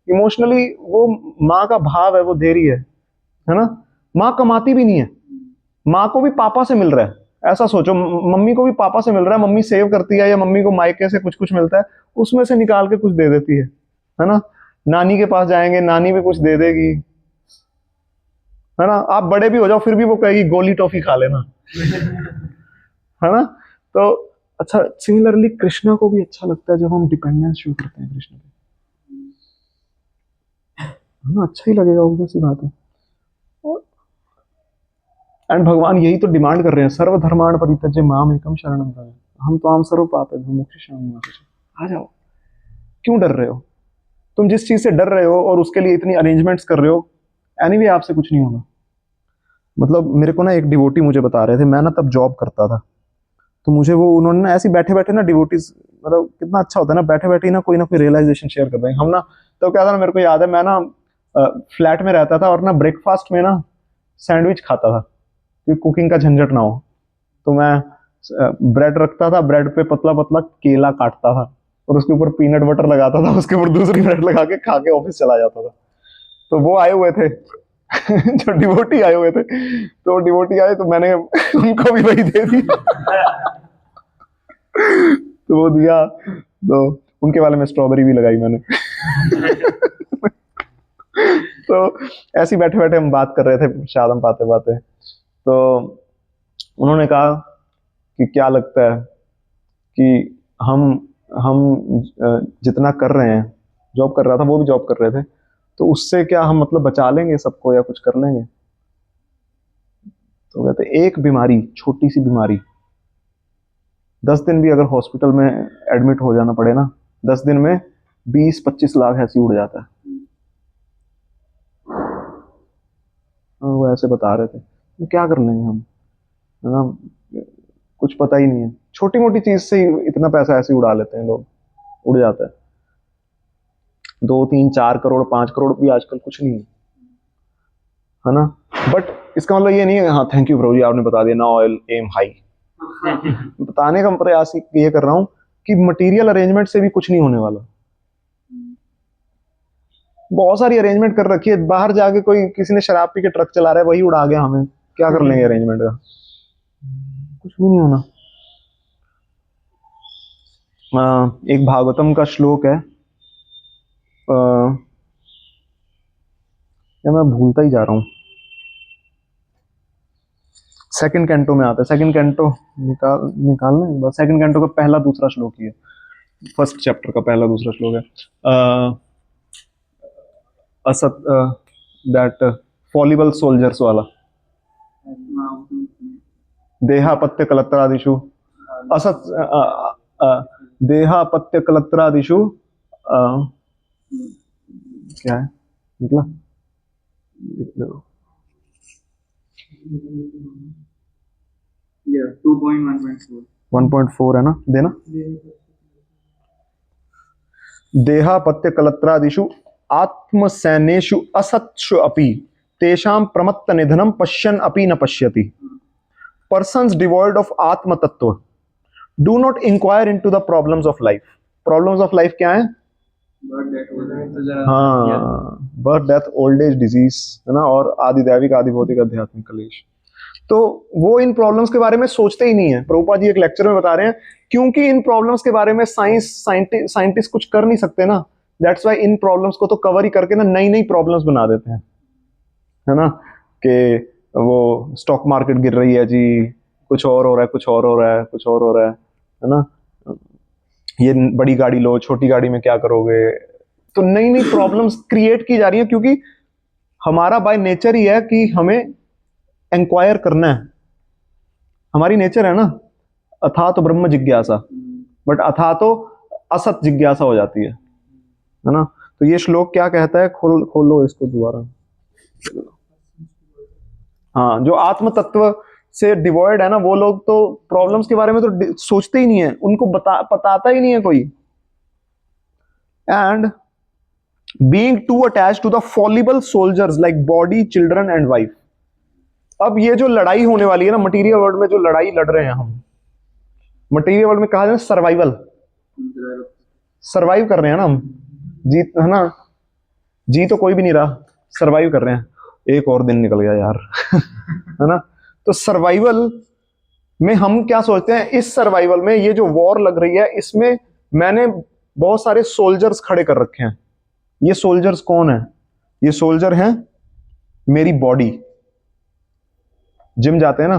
इमोशनली वो माँ का भाव है, वो दे रही है ना। माँ कमाती भी नहीं है, माँ को भी पापा से मिल रहा है, ऐसा सोचो, मम्मी को भी पापा से मिल रहा है, मम्मी सेव करती है या मम्मी को मायके से कुछ कुछ मिलता है, उसमें से निकाल के कुछ दे देती है ना। नानी के पास जाएंगे, नानी भी कुछ दे देगी, है ना। आप बड़े भी हो जाओ फिर भी वो कहेगी गोली टॉफी खा लेना, है ना। तो अच्छा, सिमिलरली कृष्णा को भी अच्छा लगता है जब हम डिपेंडेंस शो करते हैं कृष्ण पे, है ना, अच्छा ही लगेगा, वो सी बात है। एंड भगवान यही तो डिमांड कर रहे हैं, सर्वधर्माण परित्यज्य माम एकम शरणम व्रज, हम तो आम सर्व पापे मोक्ष शरणम। आ जाओ, क्यों डर रहे हो? तुम जिस चीज से डर रहे हो और उसके लिए इतनी अरेंजमेंट्स कर रहे हो, एनीवे आपसे कुछ नहीं होगा। मतलब मेरे को ना एक डिवोटी मुझे बता रहे थे, मैं ना तब जॉब करता था, तो मुझे वो उन्होंने ना ऐसे बैठे बैठे ना, डिवोटीज मतलब कितना अच्छा होता है ना, बैठे बैठे ना कोई रियलाइजेशन शेयर कर देंगे। हम ना तो क्या था ना, मेरे को याद है मैं ना फ्लैट में रहता था और ना ब्रेकफास्ट में ना सैंडविच खाता था कि कुकिंग का झंझट ना हो। तो मैं ब्रेड रखता था, ब्रेड पे पतला पतला केला काटता था और उसके ऊपर पीनट बटर लगाता था, उसके ऊपर दूसरी ब्रेड लगा के खा के ऑफिस चला जाता था। तो वो आए हुए थे जो डिवोटी आए हुए थे, तो डिवोटी आए तो मैंने उनको भी वही दे दिया। तो वो दिया, तो उनके वाले में स्ट्रॉबेरी भी लगाई मैंने। तो ऐसे ही बैठे बैठे हम बात कर रहे थे, शायद हम पाते पाते, तो उन्होंने कहा कि क्या लगता है कि हम जितना कर रहे हैं, जॉब कर रहा था, वो भी जॉब कर रहे थे, तो उससे क्या हम मतलब बचा लेंगे सबको या कुछ कर लेंगे? तो कहते एक बीमारी, छोटी सी बीमारी, 10 दिन भी अगर हॉस्पिटल में एडमिट हो जाना पड़े ना, 10 दिन में 20-25 लाख ऐसे ही उड़ जाता है। वो ऐसे बता रहे थे, तो क्या कर लेंगे हम, है ना, कुछ पता ही नहीं है, छोटी मोटी चीज से ही इतना पैसा ऐसे ही उड़ा लेते हैं लोग, उड़ जाता है। 2-3-4 करोड़ 5 करोड़ भी आजकल कुछ नहीं है ना। बट इसका मतलब ये नहीं है, हाँ थैंक यू प्रभु जी आपने बता दिया, now I will am high. बताने का प्रयास ये कर रहा हूं कि मटेरियल अरेंजमेंट से भी कुछ नहीं होने वाला। बहुत सारी अरेंजमेंट कर रखी है, बाहर जाके कोई किसी ने शराब पी के ट्रक चला रहा है, वही उड़ा गया, हमें क्या कर लेंगे अरेंजमेंट का, कुछ भी नहीं होना। एक भागवतम का श्लोक है, या मैं भूलता ही जा रहा हूँ, सेकंड कैंटो में आता है, सेकंड कैंटो निकालना एक बार, सेकंड कैंटो का पहला दूसरा श्लोक ही है, फर्स्ट चैप्टर का पहला दूसरा श्लोक है, असत, दैट फॉलिबल सोल्जर्स वाला, देहापत्य कलत्रादिषु असत, देहापत्य कलत्रादिषु, क्या है निकला, 1.4 है ना, देना, देहापत्य कलत्रादिषु आत्मसैनेषु असत्सु अपि तेषां प्रमत्त निधनम पश्यन् अपि न पश्यति। Persons devoid of आत्म तत्व do not inquire into the problems of life। Problems of life क्या है? हाँ, birth death old age disease, है ना, और आदि दैविक आदि भौतिक आध्यात्मिक कलेश। तो वो इन प्रॉब्लम्स के बारे में सोचते ही नहीं है। प्रभुपाद जी एक लेक्चर में बता रहे हैं, क्योंकि इन प्रॉब्लम्स के बारे में साइंटिस्ट कुछ कर नहीं सकते ना, दैट्स वाई इन प्रॉब्लम्स को तो कवर ही करके ना नई नई प्रॉब्लम्स बना देते हैं, है ना, कि वो स्टॉक मार्केट गिर रही है जी, कुछ और हो रहा है, कुछ और हो रहा है, कुछ और हो रहा है ना, ये बड़ी गाड़ी लो, छोटी गाड़ी में क्या करोगे। तो नई नई प्रॉब्लम्स क्रिएट की जा रही है, क्योंकि हमारा बाय नेचर ही है कि हमें इंक्वायर करना है, हमारी नेचर है ना, अथा तो ब्रह्म जिज्ञासा, बट अथा तो असत जिज्ञासा हो जाती है ना। तो ये श्लोक क्या कहता है, खोलो इसको दोबारा। हाँ, जो आत्म तत्व से डिवॉइड है ना, वो लोग तो प्रॉब्लम्स के बारे में तो सोचते ही नहीं है, उनको बताता ही नहीं है कोई। And being to attached to the fallible soldiers like body, children and wife. अब ये जो लड़ाई होने वाली है ना, मटेरियल वर्ल्ड में जो लड़ाई लड़ रहे हैं हम, मटेरियल वर्ल्ड में कहा जाए सर्वाइवल, सर्वाइव कर रहे हैं ना हम, जीत, है ना, जी तो कोई भी नहीं रहा, सर्वाइव कर रहे हैं, एक और दिन निकल गया यार। है ना। तो सर्वाइवल में हम क्या सोचते हैं, इस सर्वाइवल में ये जो वॉर लग रही है, इसमें मैंने बहुत सारे सोल्जर्स खड़े कर रखे हैं। ये सोल्जर्स कौन है? ये सोल्जर हैं मेरी बॉडी। जिम जाते हैं ना,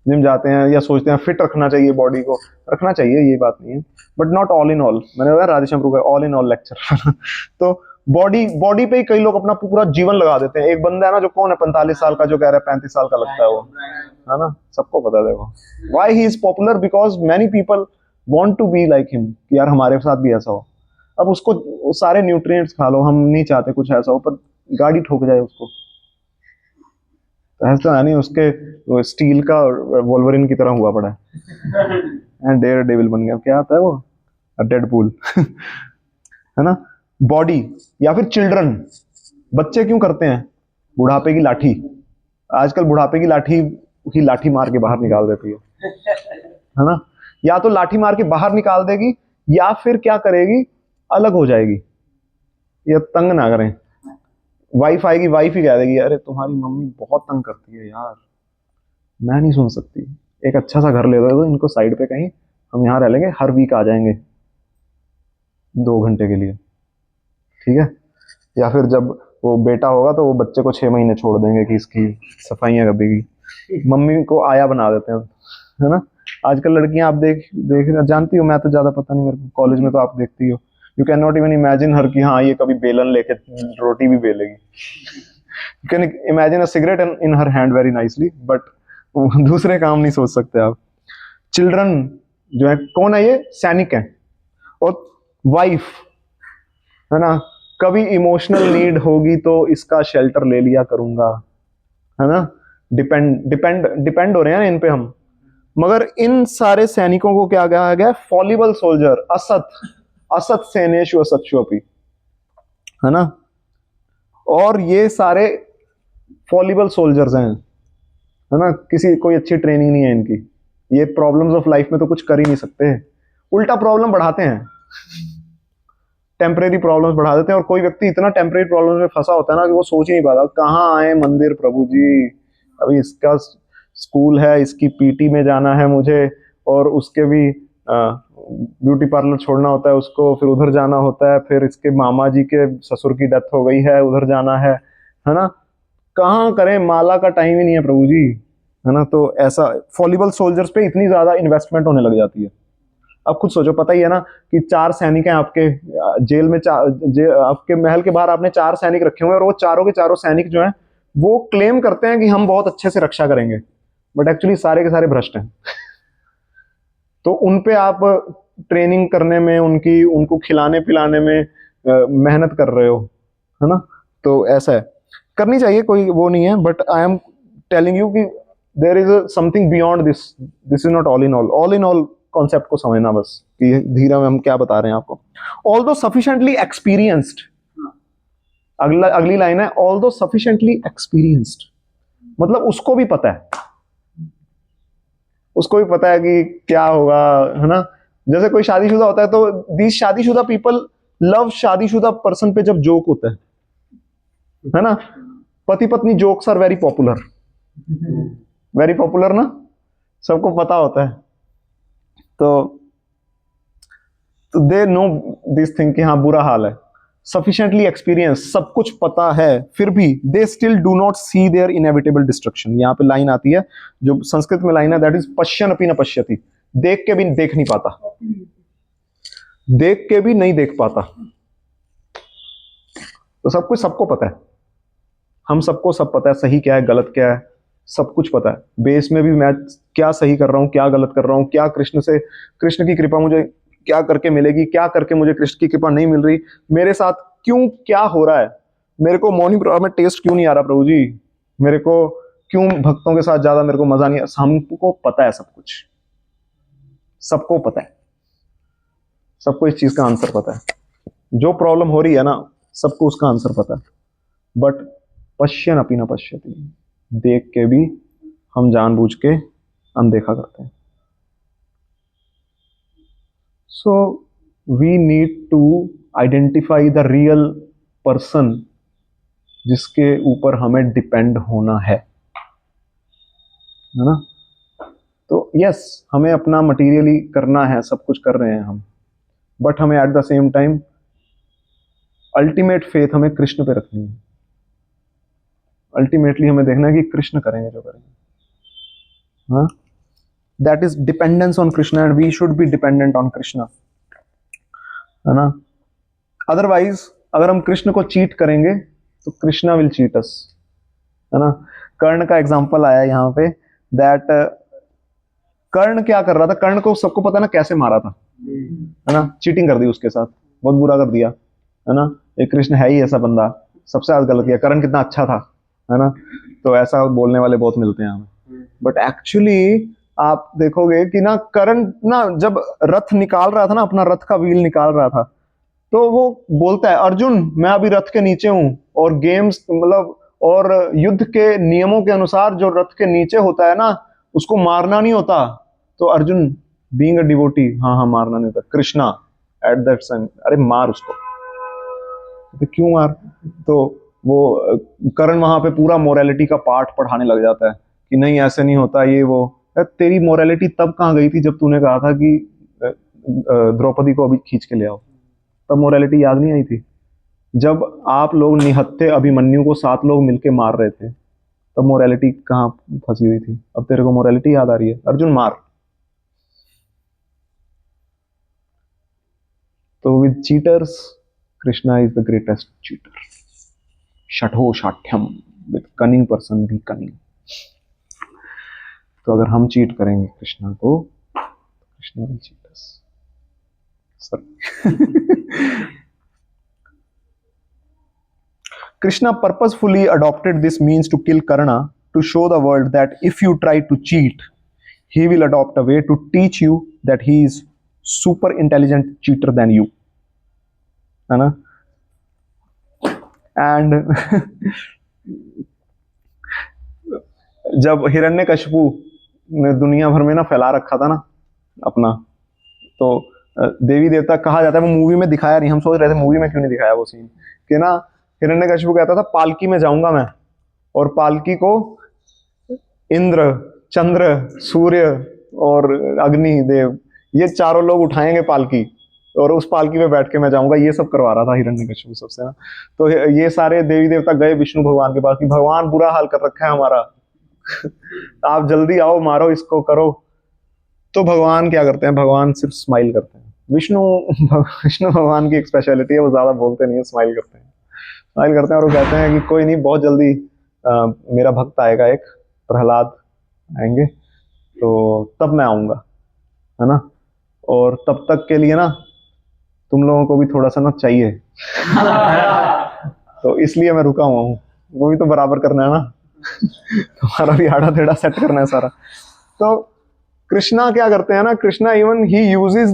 जिम जाते हैं या सोचते हैं फिट रखना चाहिए बॉडी को, रखना चाहिए, ये बात नहीं है, but not all in all. मैंने बताया राधेश्याम प्रभु का ऑल इन ऑल लेक्चर। तो बॉडी पे ही कई लोग अपना पूरा जीवन लगा देते हैं। एक बंदा है ना, जो कौन है 45 साल का, जो कह रहा है 35 साल का लगता है वो, है ना, सबको पता है। देखो why he is popular, because many people want to be like him, कि यार हमारे साथ भी ऐसा हो। अब उसको सारे न्यूट्रिएंट्स खा लो, हम नहीं चाहते कुछ ऐसा हो, पर गाड़ी ठोक जाए उसको, तो ऐसा नहीं, उसके स्टील का वोल्वरिन की तरह हुआ पड़ा है, एंड डेयर डेविल बन गया, क्या आता है वो, डेडपूल। है ना। बॉडी या फिर चिल्ड्रन, बच्चे क्यों करते हैं? बुढ़ापे की लाठी, आजकल बुढ़ापे की लाठी ही लाठी मार के बाहर निकाल देती है ना। या तो लाठी मार के बाहर निकाल देगी, या फिर क्या करेगी, अलग हो जाएगी। या तंग ना करें, वाइफ आएगी, वाइफ ही कह देगी अरे तुम्हारी मम्मी बहुत तंग करती है यार, मैं नहीं सुन सकती, एक अच्छा सा घर ले दो इनको साइड पे कहीं, हम यहाँ रह लेंगे, हर वीक आ जाएंगे 2 घंटे के लिए, ठीक है। या फिर जब वो बेटा होगा तो वो बच्चे को 6 महीने छोड़ देंगे कि इसकी सफाइयाँ कर देगी, मम्मी को आया बना देते हैं, है ना। आजकल लड़कियां आप देख देख जानती हो, मैं तो ज्यादा पता नहीं मेरे को, कॉलेज में तो आप देखती हो, you can not even imagine her कि हाँ ये कभी बेलन लेके रोटी भी बेलेगी, you can imagine a cigarette in her hand very nicely, but दूसरे काम नहीं सोच सकते आप। चिल्ड्रन जो है कौन है, ये सैनिक है। और वाइफ है ना, कभी इमोशनल नीड होगी तो इसका शेल्टर ले लिया करूंगा, है ना। डिपेंड डिपेंड डिपेंड हो रहे हैं ना इन पे हम। मगर इन सारे सैनिकों को क्या कहा गया, फॉलिबल सोल्जर, असत असत सेनेशु असत्योपि, है ना। और ये सारे फॉलिबल सोल्जर्स हैं, है ना, किसी कोई अच्छी ट्रेनिंग नहीं है इनकी, ये प्रॉब्लम्स ऑफ लाइफ में तो कुछ कर ही नहीं सकते, उल्टा प्रॉब्लम बढ़ाते हैं, टेम्परेरी प्रॉब्लम्स बढ़ा देते हैं। और कोई व्यक्ति इतना टेम्परेरी प्रॉब्लम्स में फंसा होता है ना कि वो सोच ही नहीं पाता कहाँ आए मंदिर प्रभु जी, अभी इसका स्कूल है, इसकी पीटी में जाना है मुझे, और उसके भी ब्यूटी पार्लर छोड़ना होता है उसको, फिर उधर जाना होता है, फिर इसके मामा जी के ससुर की डेथ हो गई है, उधर जाना है ना। कहाँ करें, माला का टाइम ही नहीं है प्रभु जी, है ना। तो ऐसा फॉलीबल सोल्जर्स पे इतनी ज्यादा इन्वेस्टमेंट होने लग जाती है। अब खुद सोचो, पता ही है ना कि 4 सैनिक हैं आपके जेल में, आपके महल के बाहर आपने 4 सैनिक रखे हुए हैं, और वो चारों के चारों सैनिक जो हैं वो क्लेम करते हैं कि हम बहुत अच्छे से रक्षा करेंगे, बट एक्चुअली सारे के सारे भ्रष्ट हैं। तो उन पे आप ट्रेनिंग करने में, उनको खिलाने पिलाने में मेहनत कर रहे हो, है ना। तो ऐसा है, करनी चाहिए, कोई वो नहीं है, but I am telling you कि there is something beyond this, this is not all in all concept को समझना बस कि धीरे में हम क्या बता रहे हैं आपको। ऑल दो सफिशिएंटली एक्सपीरियंस्ड, अगली लाइन है, ऑल दो सफिशिएंटली एक्सपीरियंस्ड, मतलब उसको भी पता है, उसको भी पता है कि क्या होगा, है ना। जैसे कोई शादीशुदा होता है तो दीज शादीशुदा पीपल लव शादीशुदा पर्सन पे जब जोक होता है ना, पति पत्नी jokes are very popular, very popular ना, सबको पता होता है। तो दे नो दिस थिंग कि हाँ बुरा हाल है, सफिशिएंटली एक्सपीरियंस, सब कुछ पता है, फिर भी they still do not see their inevitable destruction. यहाँ पे लाइन आती है जो संस्कृत में लाइन है, दैट इज पश्यन अपि न पश्यति, देख के भी देख नहीं पाता, देख के भी नहीं देख पाता। तो सब कुछ सबको पता है, हम सबको सब पता है, सही क्या है गलत क्या है, सब कुछ पता है। बेस में भी मैं क्या सही कर रहा हूँ, क्या गलत कर रहा हूँ, क्या कृष्ण की कृपा मुझे क्या करके मिलेगी, क्या करके मुझे कृष्ण की कृपा नहीं मिल रही, मेरे साथ क्यों क्या हो रहा है, मेरे को मौनी प्रभाव में टेस्ट क्यों नहीं आ रहा प्रभु जी, मेरे को क्यों भक्तों के साथ ज्यादा मेरे को मजा नहीं आ, हमको पता है सब कुछ, सबको पता है, सबको इस चीज का आंसर पता है, जो प्रॉब्लम हो रही है ना सबको उसका आंसर पता है। बट पश्यन अपि न पश्यति, देख के भी हम जानबूझ के अनदेखा करते हैं। So we need to identify the real person जिसके ऊपर हमें डिपेंड होना है ना। तो यस, हमें अपना मटेरियली करना है, सब कुछ कर रहे हैं हम, बट हमें at the same time ultimate faith हमें कृष्ण पे रखनी है। अल्टीमेटली हमें देखना है कि कृष्ण करेंगे जो करेंगे, हाँ। That is dependence on Krishna, and we should be dependent on Krishna, है ना। अदरवाइज अगर हम कृष्ण को चीट करेंगे तो कृष्णा विल चीट अस, है ना। कर्ण का एग्जांपल आया यहाँ पे, दैट कर्ण क्या कर रहा था, कर्ण को सबको पता ना कैसे मारा था, है ना, चीटिंग कर दी उसके साथ, बहुत बुरा कर दिया, है ना। ये कृष्ण है ही ऐसा बंदा, सबसे ज्यादा गलत किया, कर्ण कितना अच्छा था, है ना। तो ऐसा बोलने वाले बहुत मिलते हैं हमें, बट एक्चुअली आप देखोगे कि ना कर्ण ना जब रथ निकाल रहा था ना, अपना रथ का व्हील निकाल रहा था, तो वो बोलता है अर्जुन मैं अभी रथ के नीचे हूं, और गेम्स मतलब और युद्ध के नियमों के अनुसार जो रथ के नीचे होता है ना उसको मारना नहीं होता। तो अर्जुन बीइंग अ डिवोटी, हाँ हाँ मारना नहीं होता, कृष्णा एट दैट टाइम अरे मार उसको, तो क्यों मार, तो वो करण वहां पे पूरा मोरालिटी का पाठ पढ़ाने लग जाता है कि नहीं ऐसे नहीं होता ये वो। तेरी मोरालिटी तब कहाँ गई थी जब तूने कहा था कि द्रौपदी को अभी खींच के ले आओ? तब मोरालिटी याद नहीं आई थी? जब आप लोग निहत्थे अभिमन्यु को 7 लोग मिलके मार रहे थे, तब मोरालिटी कहाँ फंसी हुई थी? अब तेरे को मोरालिटी याद आ रही है? अर्जुन मार। तो with cheaters Krishna is the greatest cheater. शठो शाठ्यम, with cunning person be cunning. तो अगर हम चीट करेंगे कृष्णा को, Krishna will cheat us. Krishna purposefully adopted this means to kill Karna to show the world that if you try to cheat, he will adopt a way to teach you that he is super intelligent cheater than you. है ना? And जब हिरण्यकशिपु ने दुनिया भर में ना फैला रखा था ना अपना, तो देवी देवता कहा जाता है, वो मूवी में दिखाया नहीं, हम सोच रहे थे मूवी में क्यों नहीं दिखाया वो सीन, कि ना हिरण्यकशिपु कहता था पालकी में जाऊंगा मैं, और पालकी को इंद्र, चंद्र, सूर्य और अग्नि देव, ये चारों लोग उठाएंगे पालकी, और उस पालकी में बैठ के मैं जाऊंगा। ये सब करवा रहा था हिरण्यकशिपु सबसे ना। तो ये सारे देवी देवता गए विष्णु भगवान के पास कि भगवान बुरा हाल कर रखा है हमारा, आप जल्दी आओ, मारो इसको, करो। तो भगवान क्या करते हैं? भगवान सिर्फ स्माइल करते हैं। विष्णु भगवान की एक स्पेशलिटी है, वो ज्यादा बोलते नहीं है, स्माइल करते हैं। स्माइल करते हैं और वो कहते हैं कि कोई नहीं, बहुत जल्दी मेरा भक्त आएगा, एक प्रहलाद आएंगे, तो तब मैं आऊंगा, है ना? और तब तक के लिए ना तुम लोगों को भी थोड़ा सा ना चाहिए। तो इसलिए मैं रुका हुआ हूँ, वो भी तो बराबर करना है ना। तुम्हारा भी आड़ा टेढ़ा सेट करना है सारा। तो कृष्णा क्या करते हैं ना, Krishna even he uses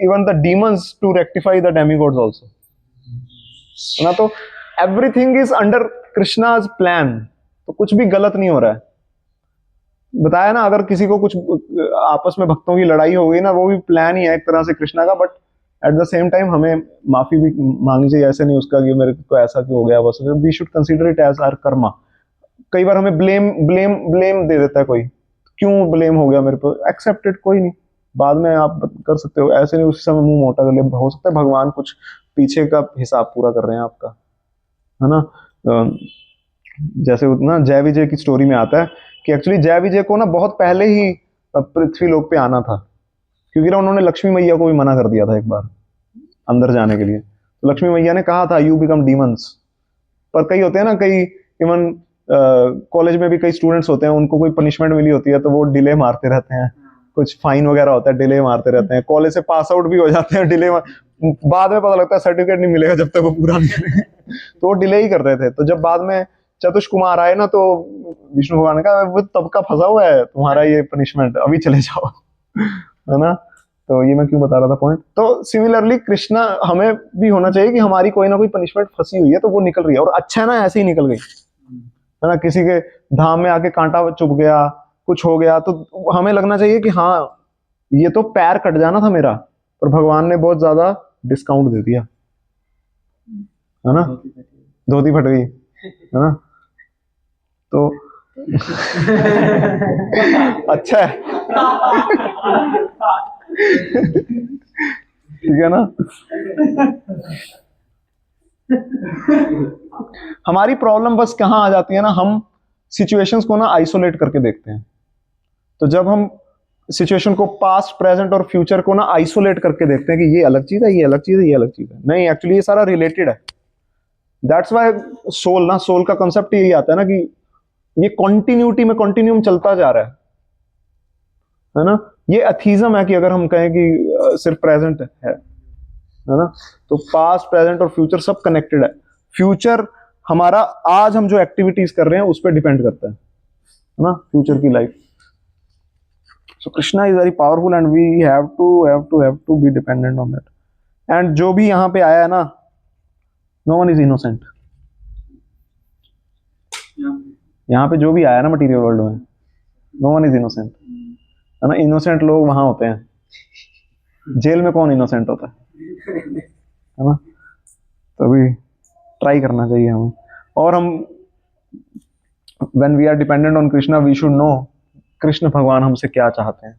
even the demons to rectify the demigods also, है ना? तो everything is under Krishna's plan, तो कुछ भी गलत नहीं हो रहा है। बताया ना, अगर किसी को कुछ आपस में भक्तों की लड़ाई हो गई ना, वो भी प्लान ही है एक तरह से कृष्णा का, but at the same time हमें माफी भी मांगनी चाहिए। ऐसे नहीं उसका कि मेरे को ऐसा क्यों हो गया, बस we should consider it as our karma. कई बार हमें ब्लेम दे देता है कोई, क्यों ब्लेम हो गया मेरे पे, एक्सेप्टेड, कोई नहीं, बाद में आप कर सकते हो। ऐसे नहीं उस समय मुंह मोटा कर लिया, हो सकता है भगवान कुछ पीछे का हिसाब पूरा कर रहे हैं आपका, है ना? जैसे ना जय विजय की स्टोरी में आता है कि एक्चुअली जय विजय को ना बहुत पहले ही पृथ्वी लोक पे आना था, क्योंकि ना उन्होंने लक्ष्मी मैया को भी मना कर दिया था एक बार अंदर जाने के लिए। तो लक्ष्मी मैया ने कहा था यू बिकम डीमंस। पर कई होते हैं ना, कई इवन कॉलेज में भी कई स्टूडेंट्स होते हैं, उनको कोई पनिशमेंट मिली होती है तो वो डिले मारते रहते हैं, कुछ फाइन वगैरह होता है, डिले मारते रहते हैं, कॉलेज से पास आउट भी हो जाते हैं, डिले बाद में पता लगता है सर्टिफिकेट नहीं मिलेगा जब तक वो पूरा नहीं करेंगे। तो वो डिले ही कर रहे थे। तो जब बाद में चतुष कुमार आए ना, तो विष्णु भगवान ने कहा वो तब का फंसा हुआ है तुम्हारा ये पनिशमेंट, अभी चले जाओ, है ना? तो ये मैं क्यों बता रहा था पॉइंट। तो सिमिलरली कृष्णा, हमें भी होना चाहिए कि हमारी कोई ना कोई पनिशमेंट फंसी हुई है तो वो निकल रही है, और अच्छा है ना ऐसे ही निकल गई, है ना? किसी के धाम में आके कांटा चुभ गया, कुछ हो गया, तो हमें लगना चाहिए कि हाँ ये तो पैर कट जाना था मेरा, पर भगवान ने बहुत ज्यादा डिस्काउंट दे दिया, है ना? धोती फट गई, है ना? तो अच्छा है, ठीक है ना? हमारी प्रॉब्लम बस कहाँ आ जाती है ना, हम सिचुएशंस को ना आइसोलेट करके देखते हैं। तो जब हम सिचुएशन को पास्ट, प्रेजेंट और फ्यूचर को ना आइसोलेट करके देखते हैं कि ये अलग चीज है, ये अलग चीज है, ये अलग चीज है, नहीं, एक्चुअली ये सारा रिलेटेड है। दैट्स वाई सोल ना, सोल का कंसेप्ट यही आता है ना कि ये कॉन्टिन्यूटी में कॉन्टिन्यूम चलता जा रहा है ना? ये अथीजम है कि अगर हम कहें कि सिर्फ प्रेजेंट है ना? तो पास्ट, प्रेजेंट और फ्यूचर सब कनेक्टेड है। फ्यूचर हमारा आज हम जो एक्टिविटीज कर रहे हैं उस पर डिपेंड करता है ना, फ्यूचर की life. So Krishna is very powerful and we have to be dependent on that. And जो भी यहाँ पे आया है ना, नो वन इज इनोसेंट। यहाँ पे जो भी आया ना मटीरियल वर्ल्ड में, नो वन इज इनोसेंट, है ना? इनोसेंट लोग वहां होते हैं, जेल में कौन इनोसेंट होता है ना? तभी ट्राई करना चाहिए हमें। और हम when we are dependent on Krishna we should know Krishna भगवान हमसे क्या चाहते हैं।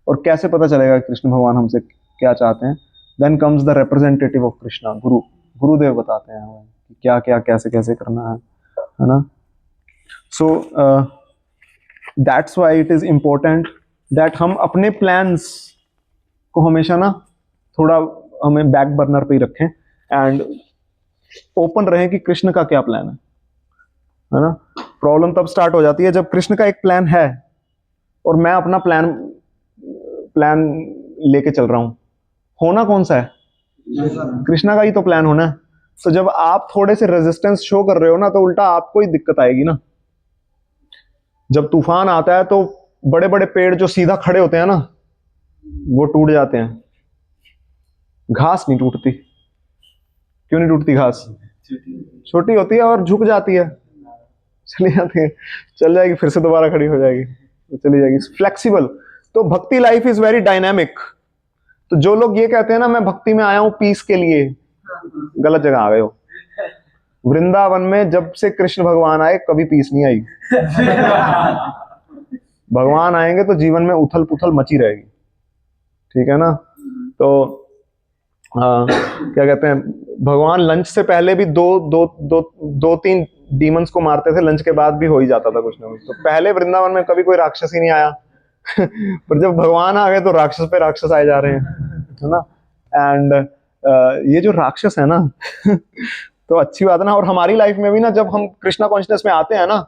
और कैसे पता चलेगा कृष्ण भगवान हमसे क्या चाहते हैं? Then comes the representative of Krishna, guru. Gurudev बताते हैं हमें कि क्या क्या कैसे कैसे करना है ना। So that's why it is important that हम अपने प्लान्स को हमेशा ना थोड़ा हमें बैक बर्नर पे ही रखें एंड ओपन रहें कि कृष्ण का क्या प्लान है ना। प्रॉब्लम तब स्टार्ट हो जाती है जब कृष्ण का एक प्लान है और मैं अपना प्लान प्लान लेके चल रहा हूं। होना कौन सा है? कृष्णा का ही तो प्लान होना है। तो जब आप थोड़े से रेजिस्टेंस शो कर रहे हो ना तो उल्टा आपको ही दिक्कत आएगी ना। जब तूफान आता है तो बड़े बड़े पेड़ जो सीधा खड़े होते हैं ना वो टूट जाते हैं, घास नहीं टूटती। क्यों नहीं टूटती घास? छोटी होती है और झुक जाती है, चली जाती है, चल जाएगी, फिर से दोबारा खड़ी हो जाएगी, तो चली जाएगी, फ्लेक्सिबल। तो भक्ति लाइफ इज वेरी डायनामिक। तो जो लोग ये कहते हैं ना मैं भक्ति में आया हूं पीस के लिए, गलत जगह आ गए हो। वृंदावन में जब से कृष्ण भगवान आए कभी पीस नहीं आई। भगवान आएंगे तो जीवन में उथल पुथल मची रहेगी, ठीक है ना। तो क्या कहते हैं, भगवान लंच से पहले भी दो तीन डीमंस को मारते थे, लंच के बाद भी हो ही जाता था कुछ ना कुछ। तो पहले वृंदावन में कभी कोई राक्षस ही नहीं आया। पर जब भगवान आ गए तो राक्षस पे राक्षस आए जा रहे हैं, है ना। एंड ये जो राक्षस है ना तो अच्छी बात है ना। और हमारी लाइफ में भी ना जब हम कृष्णा कॉन्शियसनेस में आते हैं ना,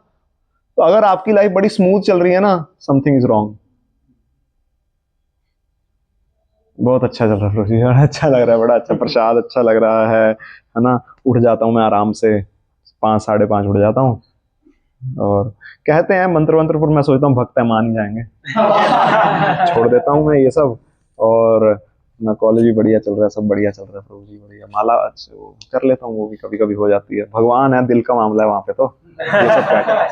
तो अगर आपकी लाइफ बड़ी स्मूथ चल रही है ना, समथिंग इज रॉन्ग। बहुत अच्छा चल रहा है प्रभु जी, बड़ा अच्छा लग रहा है, बड़ा अच्छा प्रसाद अच्छा लग रहा है ना। उठ जाता हूँ मैं आराम से 5 साढ़े 5 उठ जाता हूँ। और कहते हैं मंत्र वंत्र पर मैं सोचता हूँ भक्त है मान ही जाएंगे, छोड़ देता हूँ मैं ये सब। और ना कॉलेज भी बढ़िया चल रहा है, सब बढ़िया चल रहा है प्रभु जी, बढ़िया। माला अच्छे वो कर लेता हूँ, वो भी कभी कभी हो जाती है। भगवान है, दिल का मामला है वहां पे, तो ये सब क्या चल रहा है।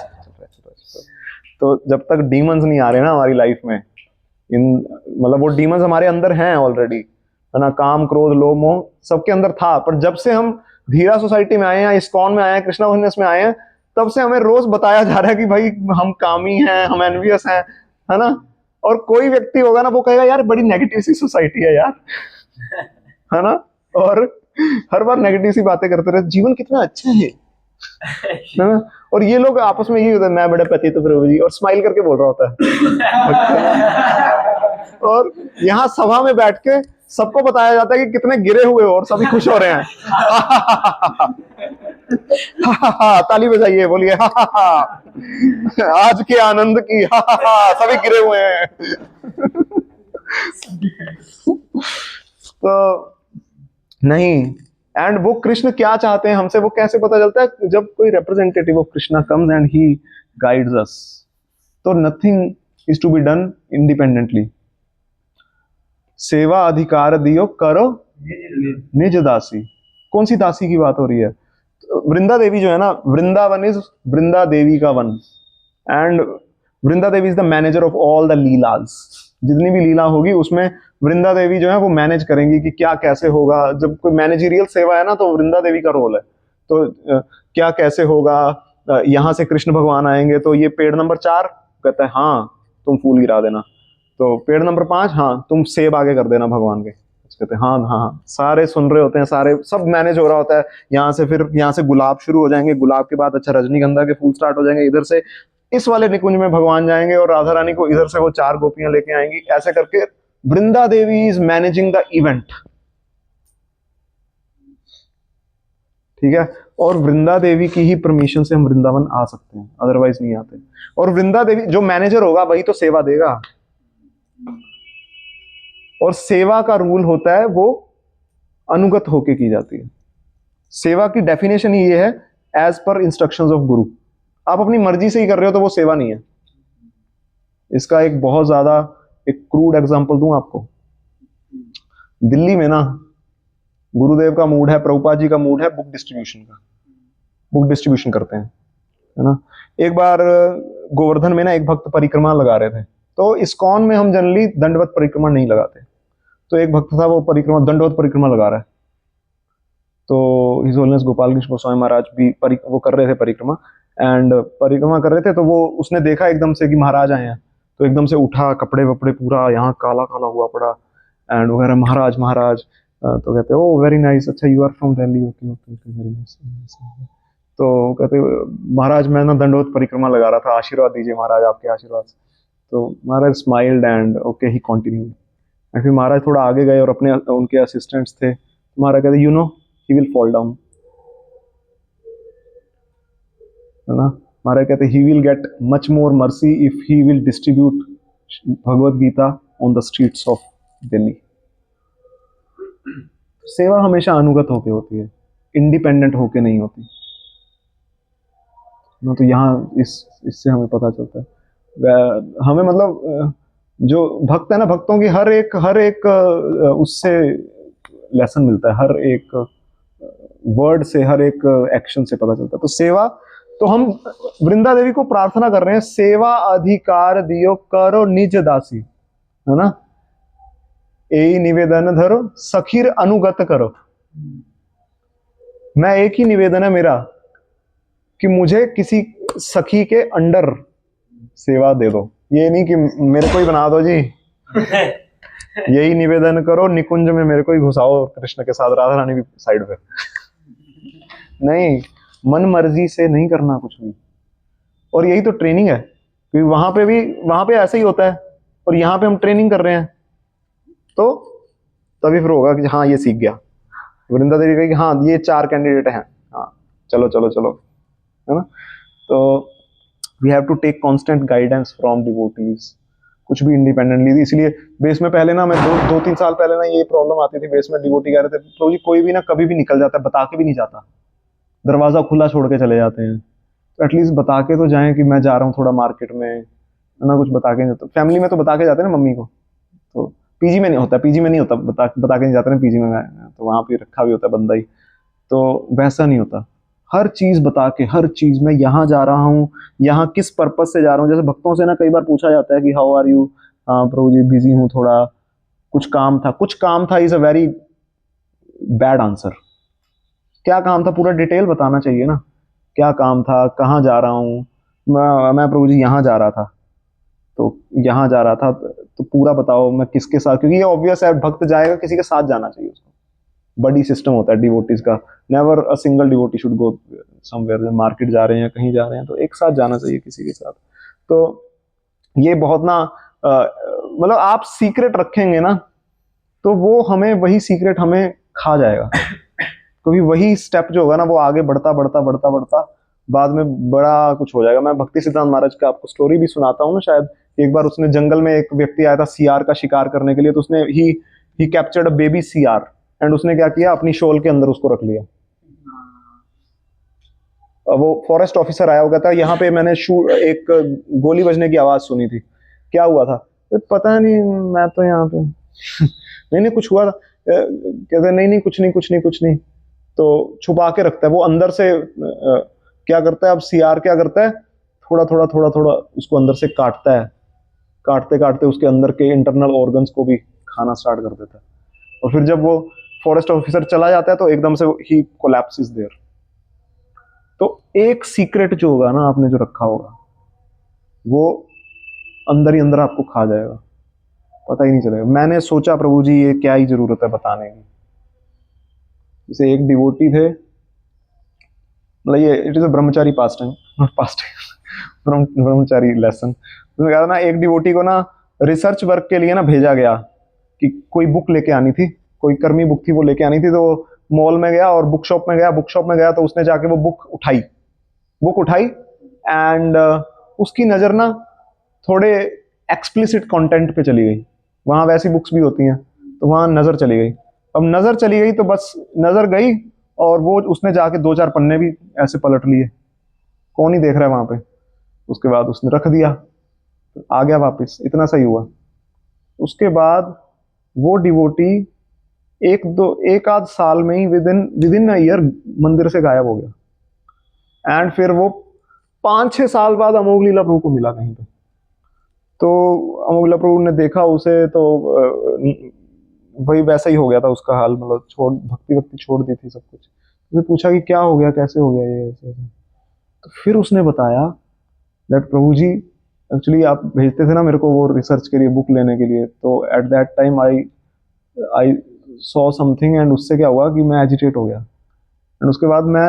तो जब तक डीमंस नहीं आ रहे ना हमारी लाइफ में, इन मतलब वो डीमंस हमारे अंदर हैं ऑलरेडी, है ना। काम क्रोध लोभ मोह सबके अंदर था, पर जब से हम धीरा सोसाइटी में आए हैं, इस्कॉन में आए हैं, कृष्णा कॉन्शियसनेस में आए हैं, तब से हमें रोज बताया जा रहा है कि भाई हम कामी हैं, हम एनवियस हैं, है ना। और कोई व्यक्ति होगा ना वो कहेगा यार बड़ी नेगेटिव सी सोसाइटी है यार, है ना। और हर बार नेगेटिव सी बातें करते रहे, जीवन कितना अच्छा है ना। और ये लोग आपस में यही होता है, मैं बड़ा पति तो प्रभु जी, और स्माइल करके बोल रहा होता है। और यहाँ सभा में बैठ के सबको बताया जाता है कि कितने गिरे हुए हो और सभी खुश हो रहे हैं। ताली बजाइए, बोलिए आज के आनंद की, सभी गिरे हुए हैं। तो नहीं, एंड वो कृष्ण क्या चाहते हैं हमसे वो कैसे पता चलता है? जब कोई representative of Krishna comes and he guides us, तो nothing is to be done independently. सेवा अधिकार दियो करो निज दासी। कौन सी दासी की बात हो रही है? वृंदा देवी जो है ना, वृंदावन इज वृंदा देवी का वन, and Vrinda Devi is the manager of all the लीलास। जितनी भी लीला होगी उसमें वृंदा देवी जो है वो मैनेज करेंगी कि क्या कैसे होगा। जब कोई मैनेजरियल सेवा है ना तो वृंदा देवी का रोल है। तो क्या कैसे होगा, यहाँ से कृष्ण भगवान आएंगे तो ये पेड़ नंबर 4 कहता है हाँ तुम फूल गिरा देना, तो पेड़ नंबर 5 हाँ तुम सेब आगे कर देना भगवान के। कहते हैं हाँ हाँ, सारे सुन रहे होते हैं, सारे सब मैनेज हो रहा होता है। यहाँ से फिर यहाँ से गुलाब शुरू हो जाएंगे, गुलाब के बाद अच्छा रजनीगंधा के फूल स्टार्ट हो जाएंगे, इधर से इस वाले निकुंज में भगवान जाएंगे और राधा रानी को इधर से वो 4 गोपियां लेके आएंगी। ऐसे करके वृंदा Devi is managing the event, ठीक है। और वृंदा देवी की ही परमिशन से हम वृंदावन आ सकते हैं, अदरवाइज नहीं आते। और वृंदा देवी जो मैनेजर होगा वही तो सेवा देगा, और सेवा का रूल होता है वो अनुगत होके की जाती है। सेवा की डेफिनेशन ही ये है, एज पर इंस्ट्रक्शंस ऑफ गुरु। आप अपनी मर्जी से ही कर रहे हो तो वो सेवा नहीं है। इसका एक बहुत ज्यादा एक क्रूड एग्जांपल दूं आपको। दिल्ली में ना गुरुदेव का मूड है, प्रभुपाद जी का मूड है बुक डिस्ट्रीब्यूशन का, बुक डिस्ट्रीब्यूशन करते हैं, है ना। एक बार गोवर्धन में ना एक भक्त परिक्रमा लगा रहे थे, तो इस्कॉन में हम जनरली दंडवत परिक्रमा नहीं लगाते। तो एक भक्त था वो परिक्रमा दंडवत परिक्रमा लगा रहा है, तो हिज होलीनेस गोपाल कृष्ण गोस्वामी महाराज भी वो कर रहे थे परिक्रमा, एंड परिक्रमा कर रहे थे, तो वो उसने देखा एकदम से कि महाराज आए हैं, तो एकदम से उठा, कपड़े वपड़े पूरा यहाँ काला काला हुआ पड़ा एंड वगैरह, महाराज महाराज। तो कहते ओ वेरी नाइस, अच्छा you are from Delhi, okay okay okay very nice. तो कहते महाराज मैं ना दंडवत परिक्रमा लगा रहा था, आशीर्वाद दीजिए महाराज आपके आशीर्वाद से। तो Maharaj smiled and okay he continued. And फिर महाराज थोड़ा आगे गए और अपने उनके असिस्टेंट्स थे, महाराज कहते you know he will fall down, है ना। महाराज कहते he will get much more mercy if he will distribute Bhagavad Gita on the streets of Delhi. सेवा हमेशा अनुगत होके होती है, इंडिपेंडेंट होके नहीं होती ना। तो यहाँ इससे हमें पता चलता है, हमें मतलब जो भक्त है ना, भक्तों की हर एक उससे लेसन मिलता है, हर एक वर्ड से, हर एक एक्शन से पता चलता है। तो सेवा, तो हम वृंदा देवी को प्रार्थना कर रहे हैं, सेवा अधिकार दियो करो निज दासी, है ना। यही निवेदन धरो सखीर अनुगत करो। मैं एक ही निवेदन है मेरा कि मुझे किसी सखी के अंडर सेवा दे दो, ये नहीं कि मेरे को ही बना दो जी। यही निवेदन करो, निकुंज में मेरे को ही घुसाओ कृष्ण के साथ, राधा रानी भी साइड पे। नहीं, मन मर्जी से नहीं करना कुछ भी। और यही तो ट्रेनिंग है, क्योंकि वहां पे ऐसा ही होता है, और यहाँ पे हम ट्रेनिंग कर रहे हैं, तो तभी फिर होगा कि हाँ ये सीख गया। वृंदा देवी कही कि हाँ ये 4 कैंडिडेट हैं, हाँ चलो चलो चलो, है ना। तो we have to take constant guidance from devotees, कुछ भी इंडिपेंडेंटली। इसलिए बेस में पहले ना, मैं 2-3 साल पहले ना ये प्रॉब्लम आती थी, बेस में डिवोटी कह रहे थे तो जी कोई भी ना कभी भी निकल जाता है, बता के भी नहीं जाता, दरवाजा खुला छोड़ के चले जाते हैं। तो एटलीस्ट बता के तो जाएं कि मैं जा रहा हूँ थोड़ा मार्केट में, है ना, कुछ बता के। तो फैमिली में तो बता के जाते हैं ना मम्मी को, तो पीजी में नहीं होता, बता के नहीं जाते ना पीजी में, तो वहां पे रखा भी होता है बंदा ही, तो वैसा नहीं होता। हर चीज बता के, हर चीज मैं यहाँ जा रहा हूँ, यहाँ किस पर्पज से जा रहा हूँ। जैसे भक्तों से ना कई बार पूछा जाता है कि हाउ आर यू, प्रभु जी बिजी हूँ थोड़ा, कुछ काम था is a very bad answer. क्या काम था पूरा डिटेल बताना चाहिए ना, क्या काम था, कहाँ जा रहा हूँ। मैं प्रभु जी यहाँ जा रहा था, तो यहाँ जा रहा था तो पूरा बताओ मैं किसके साथ, क्योंकि ये ऑब्वियस है भक्त जाएगा किसी के साथ जाना चाहिए उसको। बड़ी सिस्टम होता है डिवोटीज का, never a single devotee should go somewhere, market जा रहे हैं कहीं जा रहे हैं तो एक साथ जाना चाहिए किसी के साथ। तो ये बहुत ना मतलब आप सीक्रेट रखेंगे ना, तो वो हमें, वही सीक्रेट हमें खा जाएगा, क्योंकि वही स्टेप जो होगा ना वो आगे बढ़ता बढ़ता बढ़ता बढ़ता बाद में बड़ा कुछ हो जाएगा। मैं भक्ति सिद्धांत महाराज का आपको स्टोरी भी सुनाता हूँ ना शायद। एक बार उसने जंगल में, एक व्यक्ति आया था सियार का शिकार करने के लिए, तो उसने ही कैप्चर्ड अ बेबी सियार, एंड उसने क्या किया, अपनी शॉल के अंदर उसको रख लिया। वो फॉरेस्ट ऑफिसर आया, होगा था यहाँ पे, मैंने एक गोली बजने की आवाज सुनी थी, क्या हुआ था, पता नहीं, मैं तो यहाँ पे नहीं नहीं कुछ हुआ था, कहते नहीं नहीं कुछ नहीं कुछ नहीं कुछ नहीं। तो छुपा के रखता है वो अंदर से, क्या करता है अब सियार, क्या करता है, थोड़ा थोड़ा थोड़ा थोड़ा उसको अंदर से काटता है, काटते काटते उसके अंदर के इंटरनल ऑर्गन्स को भी खाना स्टार्ट कर देता है। और फिर जब वो फॉरेस्ट ऑफिसर चला जाता है तो एकदम से ही कोलैप्सिस देयर। तो एक सीक्रेट जो होगा ना आपने जो रखा होगा, वो अंदर ही अंदर आपको खा जाएगा, पता ही नहीं चलेगा। मैंने सोचा प्रभु जी ये क्या ही जरूरत है बताने की। जैसे एक डिवोटी थे, मतलब ये it is a Brahmachari past time, not past time, Brahmachari lesson. उसने कहा था ना, एक डिवोटी को ना रिसर्च वर्क के लिए ना भेजा गया कि कोई बुक लेके आनी थी, कोई कर्मी बुक थी वो लेके आनी थी। तो मॉल में गया और बुक शॉप में गया तो उसने जाके वो बुक उठाई एंड उसकी नजर ना थोड़े एक्सप्लिसिट कंटेंट पे चली गई। वहां वैसी बुक्स भी होती हैं, तो वहां नजर चली गई। अब नजर चली गई तो बस नजर गई, और वो उसने जाके 2-4 पन्ने भी ऐसे पलट लिए, कौन ही देख रहा है वहां पे। उसके बाद उसने रख दिया, आ गया वापस, इतना सही हुआ। उसके बाद वो डिवोटी एक आध साल में ही विद इन अ ईयर मंदिर से गायब हो गया। एंड फिर वो 5-6 साल बाद अमोघ लीला प्रभु को मिला कहीं पे। तो अमोघ लीला प्रभु ने देखा उसे, तो वही वैसा ही हो गया था उसका हाल, मतलब भक्ति छोड़ दी थी सब कुछ। उसने पूछा कि क्या हो गया, कैसे हो गया ये, ऐसे ऐसे। तो फिर उसने बताया दैट प्रभु जी, एक्चुअली आप भेजते थे ना मेरे को वो रिसर्च के लिए, बुक लेने के लिए, तो at that time I I saw something, and उससे क्या हुआ कि मैं एजिटेट हो गया, एंड उसके बाद मैं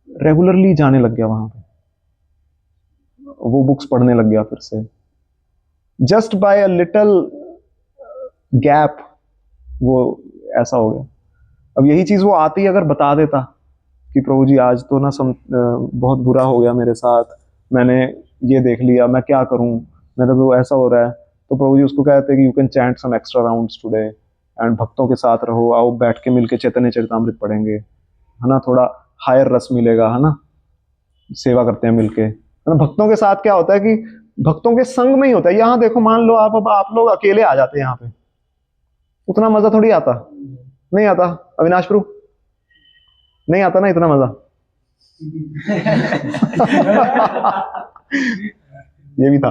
रेगुलरली जाने लग गया वहां पे, वो बुक्स पढ़ने लग गया फिर से, just by a little gap वो ऐसा हो गया। अब यही चीज वो आती अगर बता देता कि प्रभु जी आज तो ना बहुत बुरा हो गया मेरे साथ, मैंने ये देख लिया, मैं क्या करूं, मेरा तो ऐसा हो रहा है, तो प्रभु जी उसको कहते हैं कि you can chant some extra rounds today, and भक्तों के साथ रहो, आओ बैठ के मिलके चैतन्य चरितामृत पढ़ेंगे, है ना, थोड़ा हायर रस मिलेगा, है ना, सेवा करते हैं मिलके, है ना। भक्तों के साथ क्या होता है कि भक्तों के संग में ही होता है। यहाँ देखो, मान लो आप, अब आप लोग अकेले आ जाते हैं यहाँ पे, उतना मजा थोड़ी आता, नहीं आता अविनाश प्रभु, नहीं आता ना इतना मजा। ये भी था।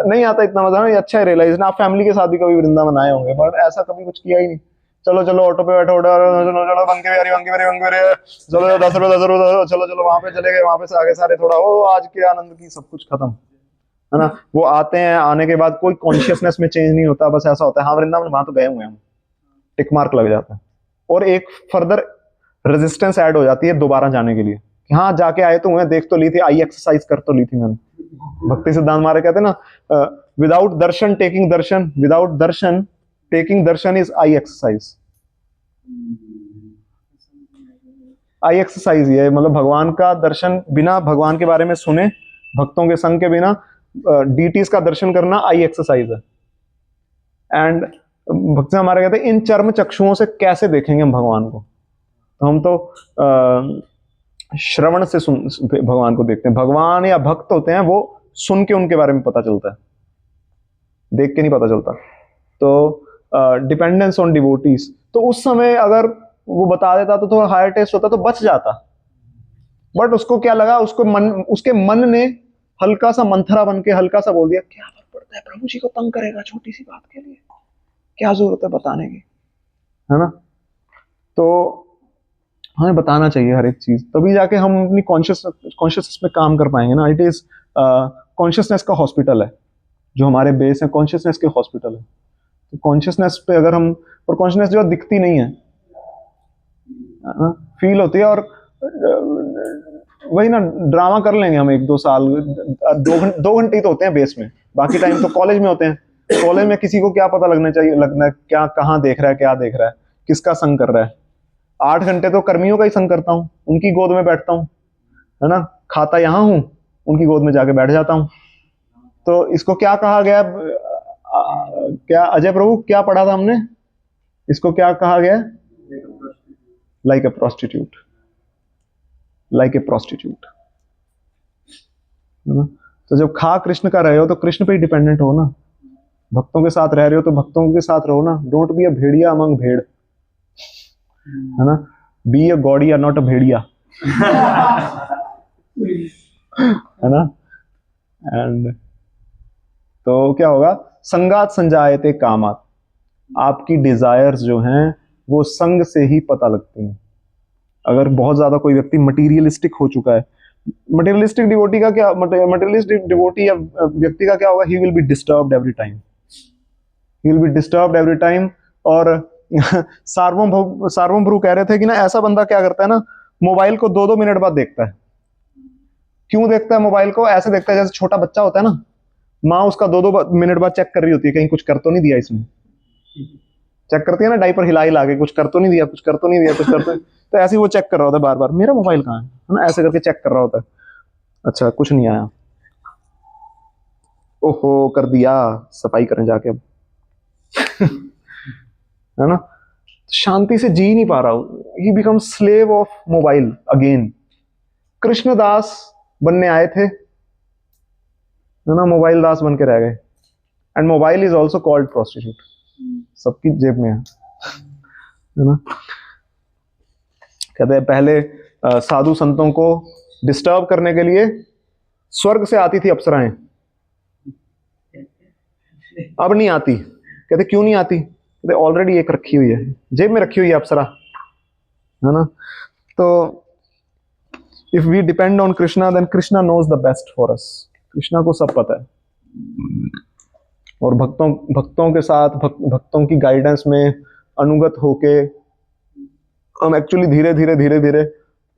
नहीं आता इतना मजा ना, ये अच्छा है रियलाइज ना। आप फैमिली के साथ भी कभी वृंदावन आए होंगे, बट ऐसा कभी कुछ किया ही नहीं। चलो चलो ऑटो पे बैठो, चलो चलो बंके बिहारी बंके बिहारी बंके बिहारी, चलो 10 रुपए 10 रुपए, चलो चलो वहां पे चले गए, वहां पे से आगे सारे थोड़ा ओ आज के आनंद की सब कुछ खत्म, है ना। वो आते हैं, आने के बाद कोई कॉन्शियसनेस में चेंज नहीं होता, बस ऐसा होता है हाँ वृंदावन वहां तो गए हुए हैं हम, टिक मार्क लग जाता है, और एक फर्दर रेजिस्टेंस ऐड हो जाती है दोबारा जाने के लिए कि हाँ जाके आए तो हुए, देख तो ली थी, आई एक्सरसाइज कर तो ली थी मैंने। भक्ति सिद्धांत महाराज कहते हैं ना, without Darshan taking Darshan, without Darshan taking Darshan is I exercise. I exercise ये मतलब भगवान का दर्शन बिना भगवान के बारे में सुने, भक्तों के संग के बिना डीटीज का दर्शन करना आई एक्सरसाइज है। एंड भक्त हमारे कहते हैं इन चर्म चक्षुओं से कैसे देखेंगे हम भगवान को, तो हम तो श्रवण से सुन भगवान को देखते हैं। भगवान या भक्त होते हैं वो सुन के उनके बारे में पता चलता है, देख के नहीं पता चलता। तो डिपेंडेंस ऑन डिवोटीज, तो उस समय अगर वो बता देता तो थोड़ा हायर टेस्ट होता तो बच जाता, बट उसको क्या लगा, उसके मन ने हल्का सा मंथरा बन के हल्का सा बोल दिया, क्या फर्क पड़ता है, प्रभु जी को तंग करेगा छोटी सी बात के लिए, क्या जरूरत है बताने की, है ना। तो हमें बताना चाहिए हर एक चीज, तभी जाके हम अपनी कॉन्शियसनेस में काम कर पाएंगे ना। इट इज कॉन्शियसनेस का हॉस्पिटल है, जो हमारे बेस है कॉन्शियसनेस के हॉस्पिटल है। तो कॉन्शियसनेस पे अगर हम, और कॉन्शियसनेस जो दिखती नहीं है, फील होती है, और वही ना ड्रामा कर लेंगे हम 1-2 साल, 2 घंटे ही तो होते हैं बेस में, बाकी टाइम तो कॉलेज में होते हैं। कॉलेज में किसी को क्या पता लगना चाहिए, लगना क्या कहाँ देख रहा है, क्या देख रहा है, किसका संग कर रहा है। 8 घंटे तो कर्मियों का ही संग करता हूँ, उनकी गोद में बैठता हूँ, है ना, खाता यहाँ हूँ, उनकी गोद में जाके बैठ जाता हूँ। तो इसको क्या कहा गया, क्या अजय प्रभु क्या पढ़ा था हमने, इसको क्या कहा गया, like a prostitute, like a prostitute, है ना। तो जब खा कृष्ण का रहे हो तो कृष्ण पे ही डिपेंडेंट हो ना, भक्तों के साथ रह रहे हो तो भक्तों के साथ रहो ना, don't be a Bhediya among भेड़, है ना, बी अ गॉडिया नॉट अ भेड़िया, है ना। एंड तो क्या होगा, संगात संजायते कामात, आपकी डिजायर्स जो हैं वो संग से ही पता लगती हैं। अगर बहुत ज्यादा कोई व्यक्ति मटीरियलिस्टिक हो चुका है, मटेरियलिस्टिक डिवोटी का क्या, मटेरियलिस्टिक डिवोटी या व्यक्ति का क्या होगा, he will be disturbed every time, he will be disturbed every time. और सार्वभौम कह रहे थे कि ना ऐसा बंदा क्या करता है ना, मोबाइल को 2-2 मिनट बाद देखता है। क्यों देखता है मोबाइल को, ऐसे देखता है जैसे छोटा बच्चा होता है ना, माँ उसका 2-2 मिनट बाद चेक कर रही होती है कहीं कुछ कर तो नहीं दिया इसने, चेक करती है ना, डायपर हिला हिला के, कुछ कर तो नहीं दिया, कुछ कर तो नहीं दिया, कुछ कर तो ऐसे ही वो चेक कर रहा होता है बार बार, मेरा मोबाइल कहाँ है ना, ऐसे करके चेक कर रहा होता है, अच्छा कुछ नहीं आया, ओहो कर दिया, सफाई करें जाके अब, है ना। शांति से जी नहीं पा रहा हूं, he become slave of mobile again. Krishnadas बनने आए थे, है ना, मोबाइल दास बन के रह गए। And mobile is also called prostitute, सबकी जेब में है ना। कहते हैं पहले साधु संतों को डिस्टर्ब करने के लिए स्वर्ग से आती थी अप्सराएं, अब नहीं आती। कहते क्यों नहीं आती, तो ऑलरेडी एक रखी हुई है, जेब में रखी हुई है अप्सरा, है ना। तो if we depend on Krishna then Krishna knows the best for us. Krishna को सब पता है, और भक्तों के साथ भक्तों की गाइडेंस में अनुगत होके हम एक्चुअली धीरे धीरे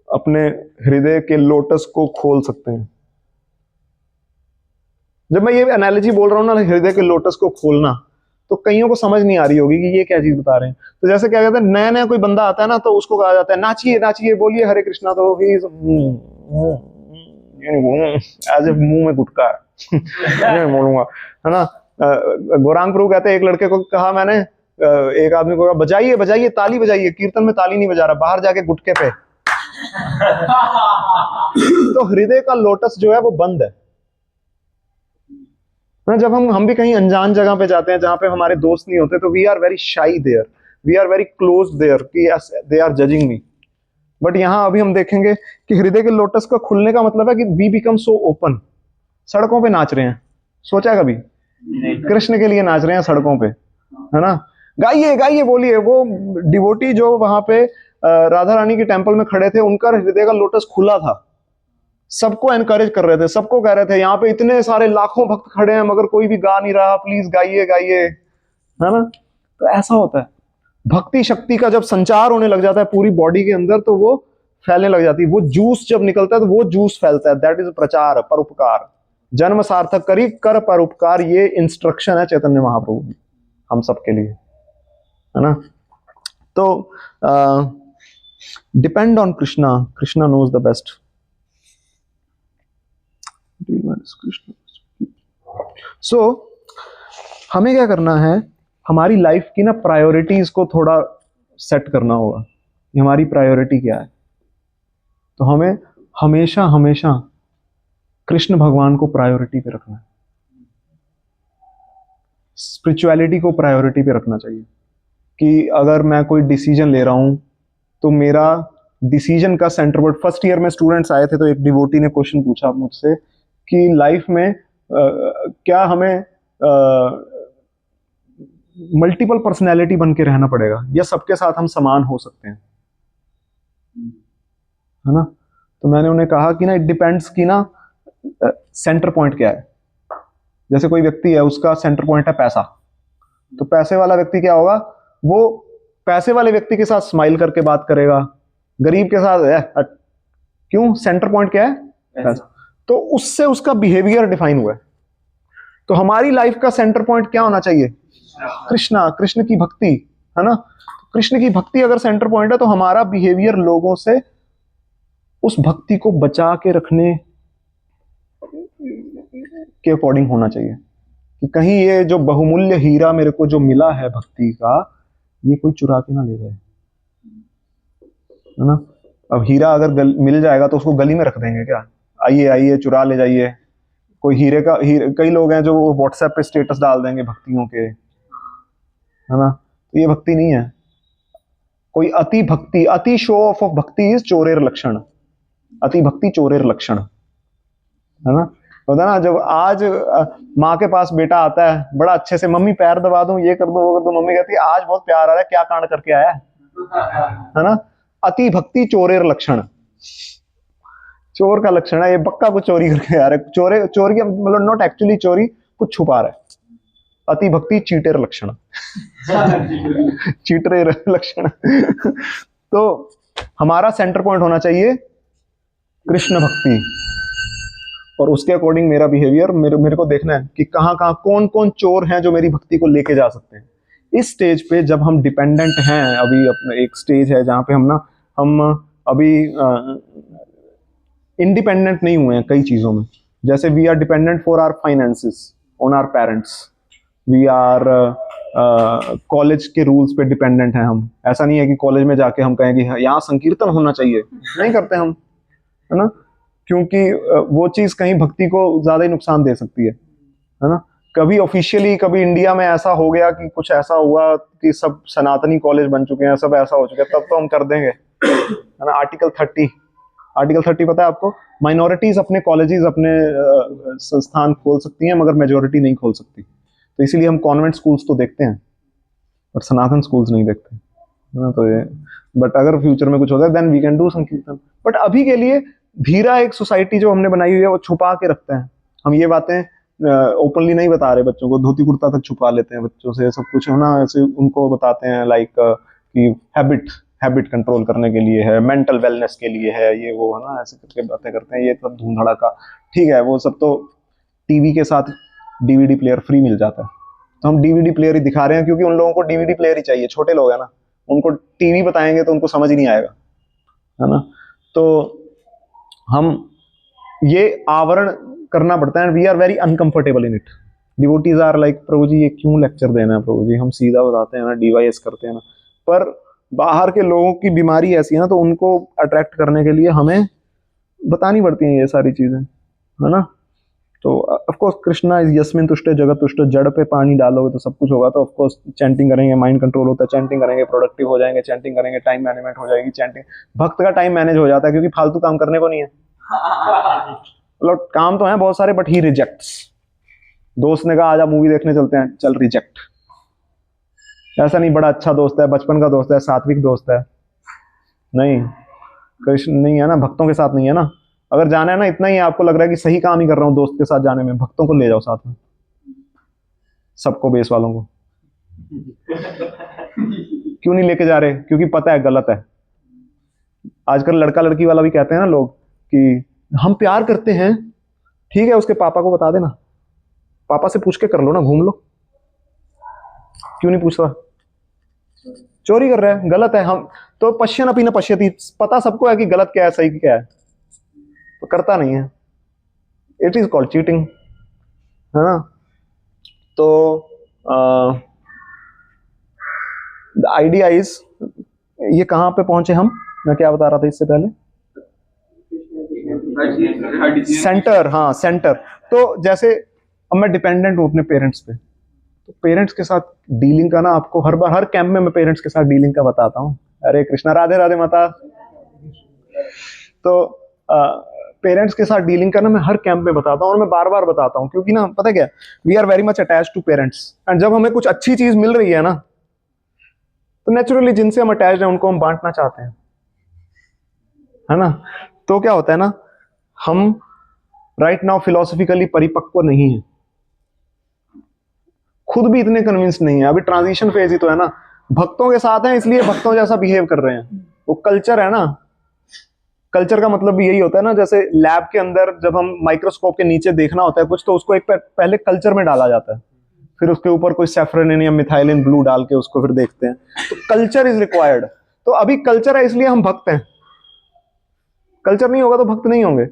अपने हृदय के लोटस को खोल सकते हैं। जब मैं ये एनालॉजी बोल रहा हूँ ना, हृदय के लोटस को खोलना, तो कईयों को समझ नहीं आ रही होगी कि ये क्या चीज बता रहे हैं। तो जैसे क्या कहते हैं, नया नया कोई बंदा आता है ना, तो उसको कहा जाता है नाचिए नाचिए, बोलिए हरे कृष्णा, तो एज इफ मुंह में गुटका है नहीं बोलूंगा, है ना। गौरांग प्रभु कहते हैं, एक लड़के को कहा मैंने, एक आदमी को कहा बजाइए बजाइए ताली बजाइए, कीर्तन में ताली नहीं बजा रहा, बाहर जाके गुटके पे तो हृदय का लोटस जो है वो बंद है ना। जब हम भी कहीं अनजान जगह पे जाते हैं जहां पे हमारे दोस्त नहीं होते, तो we are very shy there, we are very close there कि yes they are judging me. But यहाँ अभी हम देखेंगे कि हृदय के लोटस का खुलने का मतलब है कि वी बिकम सो ओपन। सड़कों पे नाच रहे हैं, सोचा कभी? कृष्ण के लिए नाच रहे हैं सड़कों पे, है ना। गाइए गाइए बोलिए। वो डिवोटी जो वहां पे राधा रानी के टेम्पल में खड़े थे, उनका हृदय का लोटस खुला था, सबको एनकरेज कर रहे थे, सबको कह रहे थे यहाँ पे इतने सारे लाखों भक्त खड़े हैं मगर कोई भी गा नहीं रहा, प्लीज गाइए गाइए, है ना। तो ऐसा होता है, भक्ति शक्ति का जब संचार होने लग जाता है पूरी बॉडी के अंदर, तो वो फैलने लग जाती है। वो जूस जब निकलता है तो वो जूस फैलता है, दैट इज प्रचार, परोपकार। जन्म सार्थक करी कर परोपकार, ये इंस्ट्रक्शन है चैतन्य महाप्रभु की हम सबके लिए, है ना। तो depend on Krishna, Krishna knows the best. So हमें क्या करना है, हमारी लाइफ की ना प्रायोरिटीज को थोड़ा सेट करना होगा कि हमारी प्रायोरिटी क्या है। तो हमें हमेशा हमेशा कृष्ण भगवान को प्रायोरिटी पे रखना है, स्पिरिचुअलिटी को प्रायोरिटी पे रखना चाहिए। कि अगर मैं कोई डिसीजन ले रहा हूं तो मेरा डिसीजन का सेंटर पॉइंट, फर्स्ट ईयर में स्टूडेंट्स आए थे तो एक डिवोटी ने क्वेश्चन पूछा मुझसे कि लाइफ में क्या हमें मल्टीपल पर्सनैलिटी बन के रहना पड़ेगा या सबके साथ हम समान हो सकते हैं, है ना। तो मैंने उन्हें कहा कि ना इट डिपेंड्स कि ना सेंटर पॉइंट क्या है। जैसे कोई व्यक्ति है, उसका सेंटर पॉइंट है पैसा, तो पैसे वाला व्यक्ति क्या होगा, वो पैसे वाले व्यक्ति के साथ स्माइल करके बात करेगा, गरीब के साथ क्यों, सेंटर पॉइंट क्या है, पैसा। तो उससे उसका बिहेवियर डिफाइन हुआ है। तो हमारी लाइफ का सेंटर पॉइंट क्या होना चाहिए, कृष्णा, कृष्ण की भक्ति, है ना। कृष्ण की भक्ति अगर सेंटर पॉइंट है तो हमारा बिहेवियर लोगों से उस भक्ति को बचा के रखने के अकॉर्डिंग होना चाहिए कि कहीं ये जो बहुमूल्य हीरा मेरे को जो मिला है भक्ति का, ये कोई चुरा के ना ले जाए, है ना। अब हीरा अगर मिल जाएगा तो उसको गली में रख देंगे क्या, आइए आइए चुरा ले जाइए। कोई कई लोग हैं जो व्हाट्सएप पे स्टेटस डाल देंगे भक्तियों के, है ना। तो ये भक्ति नहीं है। कोई अति भक्ति, अति शो ऑफ भक्ति इज चोरेर लक्षण, अति भक्ति चोरेर लक्षण, है ना। होता ना, जब आज माँ के पास बेटा आता है बड़ा अच्छे से, मम्मी पैर दबा दूं, ये कर दो वो कर दो, मम्मी कहती है आज बहुत प्यार आ रहा है, क्या कांड करके आया है ना। अति भक्ति चोरेर लक्षण, चोर का लक्षण है, ये पक्का कुछ चोरी करके आ रहा है। चोरी का मतलब नॉट एक्चुअली चोरी, कुछ छुपा रहा है। अति भक्ति चीटेर लक्षण चीटेर लक्षण तो हमारा सेंटर पॉइंट होना चाहिए कृष्ण भक्ति, और उसके अकॉर्डिंग मेरा बिहेवियर, मेरे को देखना है कि कहाँ कहाँ कौन कौन चोर हैं जो मेरी भक्ति को लेके जा सकते हैं। इस स्टेज पे जब हम डिपेंडेंट हैं, अभी अपना एक स्टेज है जहाँ पे हम अभी इंडिपेंडेंट नहीं हुए हैं कई चीज़ों में। जैसे we are dependent for our finances on our parents, we are college के रूल्स पे डिपेंडेंट हैं हम। ऐसा नहीं है कि कॉलेज में जाके हम कहें कि यहाँ संकीर्तन होना चाहिए, नहीं करते हम, है ना। क्योंकि वो चीज़ कहीं भक्ति को ज़्यादा ही नुकसान दे सकती है ना। कभी ऑफिशियली कभी इंडिया में ऐसा हो गया कि कुछ ऐसा हुआ कि सब सनातनी कॉलेज बन चुके हैं, सब ऐसा हो चुका है, तब तो हम कर देंगे, है ना। आर्टिकल 30 पता है आपको, माइनॉरिटीज अपने कॉलेजेस, अपने संस्थान खोल सकती हैं मगर मेजोरिटी नहीं खोल सकती। तो इसीलिए हम कॉन्वेंट स्कूल्स तो देखते हैं, बट सनातन स्कूल्स नहीं देखते है ना। तो ये, बट अगर फ्यूचर में कुछ होता है देन वी कैन डू संकीर्तन। बट अभी के लिए धीरा एक सोसाइटी जो हमने बनाई हुई है वो छुपा के रखते हैं। हम ये बातें ओपनली नहीं बता रहे बच्चों को, धोती कुर्ता तक छुपा लेते हैं बच्चों से सब कुछ है ना। ऐसे उनको बताते हैं लाइक कि हैबिट हैबिट कंट्रोल करने के लिए है, मेंटल वेलनेस के लिए है, ये वो है ना, ऐसे करके बातें करते हैं। ये सब धूम धड़ाका ठीक है, वो सब तो टीवी के साथ डीवीडी प्लेयर फ्री मिल जाता है, तो हम डीवीडी प्लेयर ही दिखा रहे हैं क्योंकि उन लोगों को डीवीडी प्लेयर ही चाहिए। छोटे लोग हैं ना, उनको टीवी बताएंगे तो उनको समझ ही नहीं आएगा है ना। तो हम ये आवरण करना पड़ता है। We are very uncomfortable in it. Devotees are like प्रभु जी ये क्यों लेक्चर देना है प्रभु जी, हम सीधा बताते हैं ना, डीवाईएस करते हैं ना। पर बाहर के लोगों की बीमारी ऐसी है ना, तो उनको अट्रैक्ट करने के लिए हमें बतानी पड़ती हैं ये सारी चीजें है ना। तो ऑफ कोर्स कृष्णा इज यस्मिन तुष्ट जगत तुष्ट, जड़ पे पानी डालोगे तो सब कुछ होगा। तो ऑफ कोर्स चैंटिंग करेंगे, माइंड कंट्रोल होता है, चैंटिंग करेंगे प्रोडक्टिव हो जाएंगे, चैंटिंग करेंगे टाइम मैनेजमेंट हो जाएगी। चैंटिंग भक्त का टाइम मैनेज हो जाता है क्योंकि फालतू काम करने को नहीं है। मतलब काम तो है बहुत सारे बट ही रिजेक्ट्स। दोस्त ने कहा आजा मूवी देखने चलते हैं, चल रिजेक्ट। ऐसा नहीं बड़ा अच्छा दोस्त है, बचपन का दोस्त है, सात्विक दोस्त है, नहीं कृष्ण नहीं है ना, भक्तों के साथ नहीं है ना। अगर जाना है ना, इतना ही आपको लग रहा है कि सही काम ही कर रहा हूँ दोस्त के साथ जाने में, भक्तों को ले जाओ साथ में, सबको बेस वालों को। क्यों नहीं लेके जा रहे? क्योंकि पता है गलत है। आजकल लड़का लड़की वाला भी कहते हैं ना लोग कि हम प्यार करते हैं, ठीक है उसके पापा को बता देना, पापा से पूछ के कर लो ना, घूम लो। क्यों नहीं पूछता? चोरी कर रहा है, गलत है। हम तो पश्यन अपनी न पश्यति, पता सबको है कि गलत क्या है सही क्या है, तो करता नहीं है। इट इज कॉल्ड चीटिंग है ना। तो द आइडिया इज, ये कहां पे पहुंचे हम, मैं क्या बता रहा था इससे पहले? सेंटर, हाँ सेंटर। तो जैसे अब मैं डिपेंडेंट हूं अपने पेरेंट्स पे, तो पेरेंट्स के साथ डीलिंग का ना, आपको हर बार हर कैंप में मैं पेरेंट्स के साथ डीलिंग का बताता हूँ। हरे कृष्णा, राधे राधे माता। तो पेरेंट्स के साथ डीलिंग करना मैं हर कैंप में बताता हूँ, और मैं बार बार बताता हूँ क्योंकि ना पता क्या, we are very much attach to parents. And जब हमें कुछ अच्छी चीज मिल रही है ना, तो नेचुरली जिनसे हम अटैच हैं उनको हम बांटना चाहते हैं है ना। तो क्या होता है ना, हम राइट नाउ फिलोसफिकली परिपक्व नहीं है, खुद भी इतने कन्विंस नहीं है, अभी ट्रांजिशन फेज ही तो है ना। भक्तों के साथ हैं इसलिए भक्तों जैसा बिहेव कर रहे हैं, वो कल्चर है ना। कल्चर का मतलब भी यही होता है ना, जैसे लैब के अंदर जब हम माइक्रोस्कोप के नीचे देखना होता है कुछ, तो उसको एक पहले कल्चर में डाला जाता है, फिर उसके ऊपर कोई सेफ्रोनिन या मिथाइलिन ब्लू डाल के उसको फिर देखते हैं। तो कल्चर इज रिक्वायर्ड। तो अभी कल्चर है इसलिए हम भक्त हैं, कल्चर नहीं होगा तो भक्त नहीं होंगे।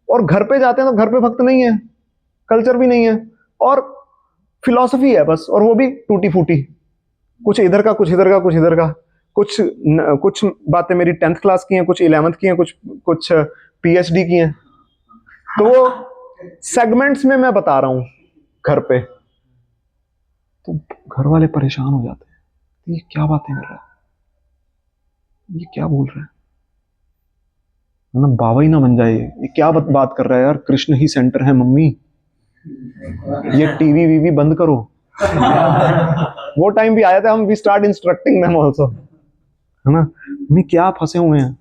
और घर पे जाते हैं तो घर पे भक्त नहीं है, कल्चर भी नहीं है, और फिलॉसफी है बस, और वो भी टूटी फूटी, कुछ इधर का कुछ इधर का कुछ इधर का। कुछ बातें मेरी 10th क्लास की हैं, कुछ 11th की हैं, कुछ पीएचडी की हैं। तो वो सेगमेंट्स में मैं बता रहा हूं घर पे, तो घर वाले परेशान हो जाते हैं, ये क्या बातें कर रहा है, ये क्या बोल रहा है ना, बाबा ही ना बन जाए, ये क्या बात कर रहा है यार, कृष्ण ही सेंटर है मम्मी, ये टीवी वीवी बंद करो। वो टाइम भी आया था, हम we start instructing them also है ना। मैं क्या फंसे हुए हैं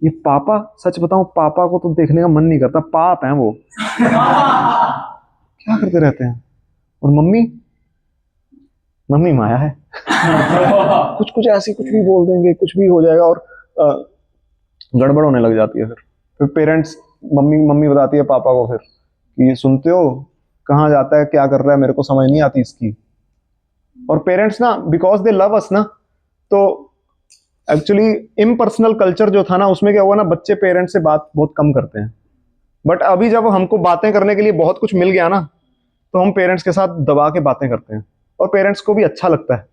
ये पापा, सच बताऊं पापा को तो देखने का मन नहीं करता, पाप है वो, क्या करते रहते हैं। और मम्मी, मम्मी माया है। कुछ कुछ ऐसी कुछ भी बोल देंगे, कुछ भी हो जाएगा, और गड़बड़ होने लग जाती है। फिर पेरेंट्स, मम्मी बताती है पापा को फिर कि ये सुनते हो, कहाँ जाता है, क्या कर रहा है, मेरे को समझ नहीं आती इसकी। और पेरेंट्स ना, बिकॉज दे लव अस ना, तो एक्चुअली इम्पर्सनल कल्चर जो था ना, उसमें क्या हुआ ना, बच्चे पेरेंट्स से बात बहुत कम करते हैं। बट अभी जब हमको बातें करने के लिए बहुत कुछ मिल गया ना, तो हम पेरेंट्स के साथ दबा के बातें करते हैं, और पेरेंट्स को भी अच्छा लगता है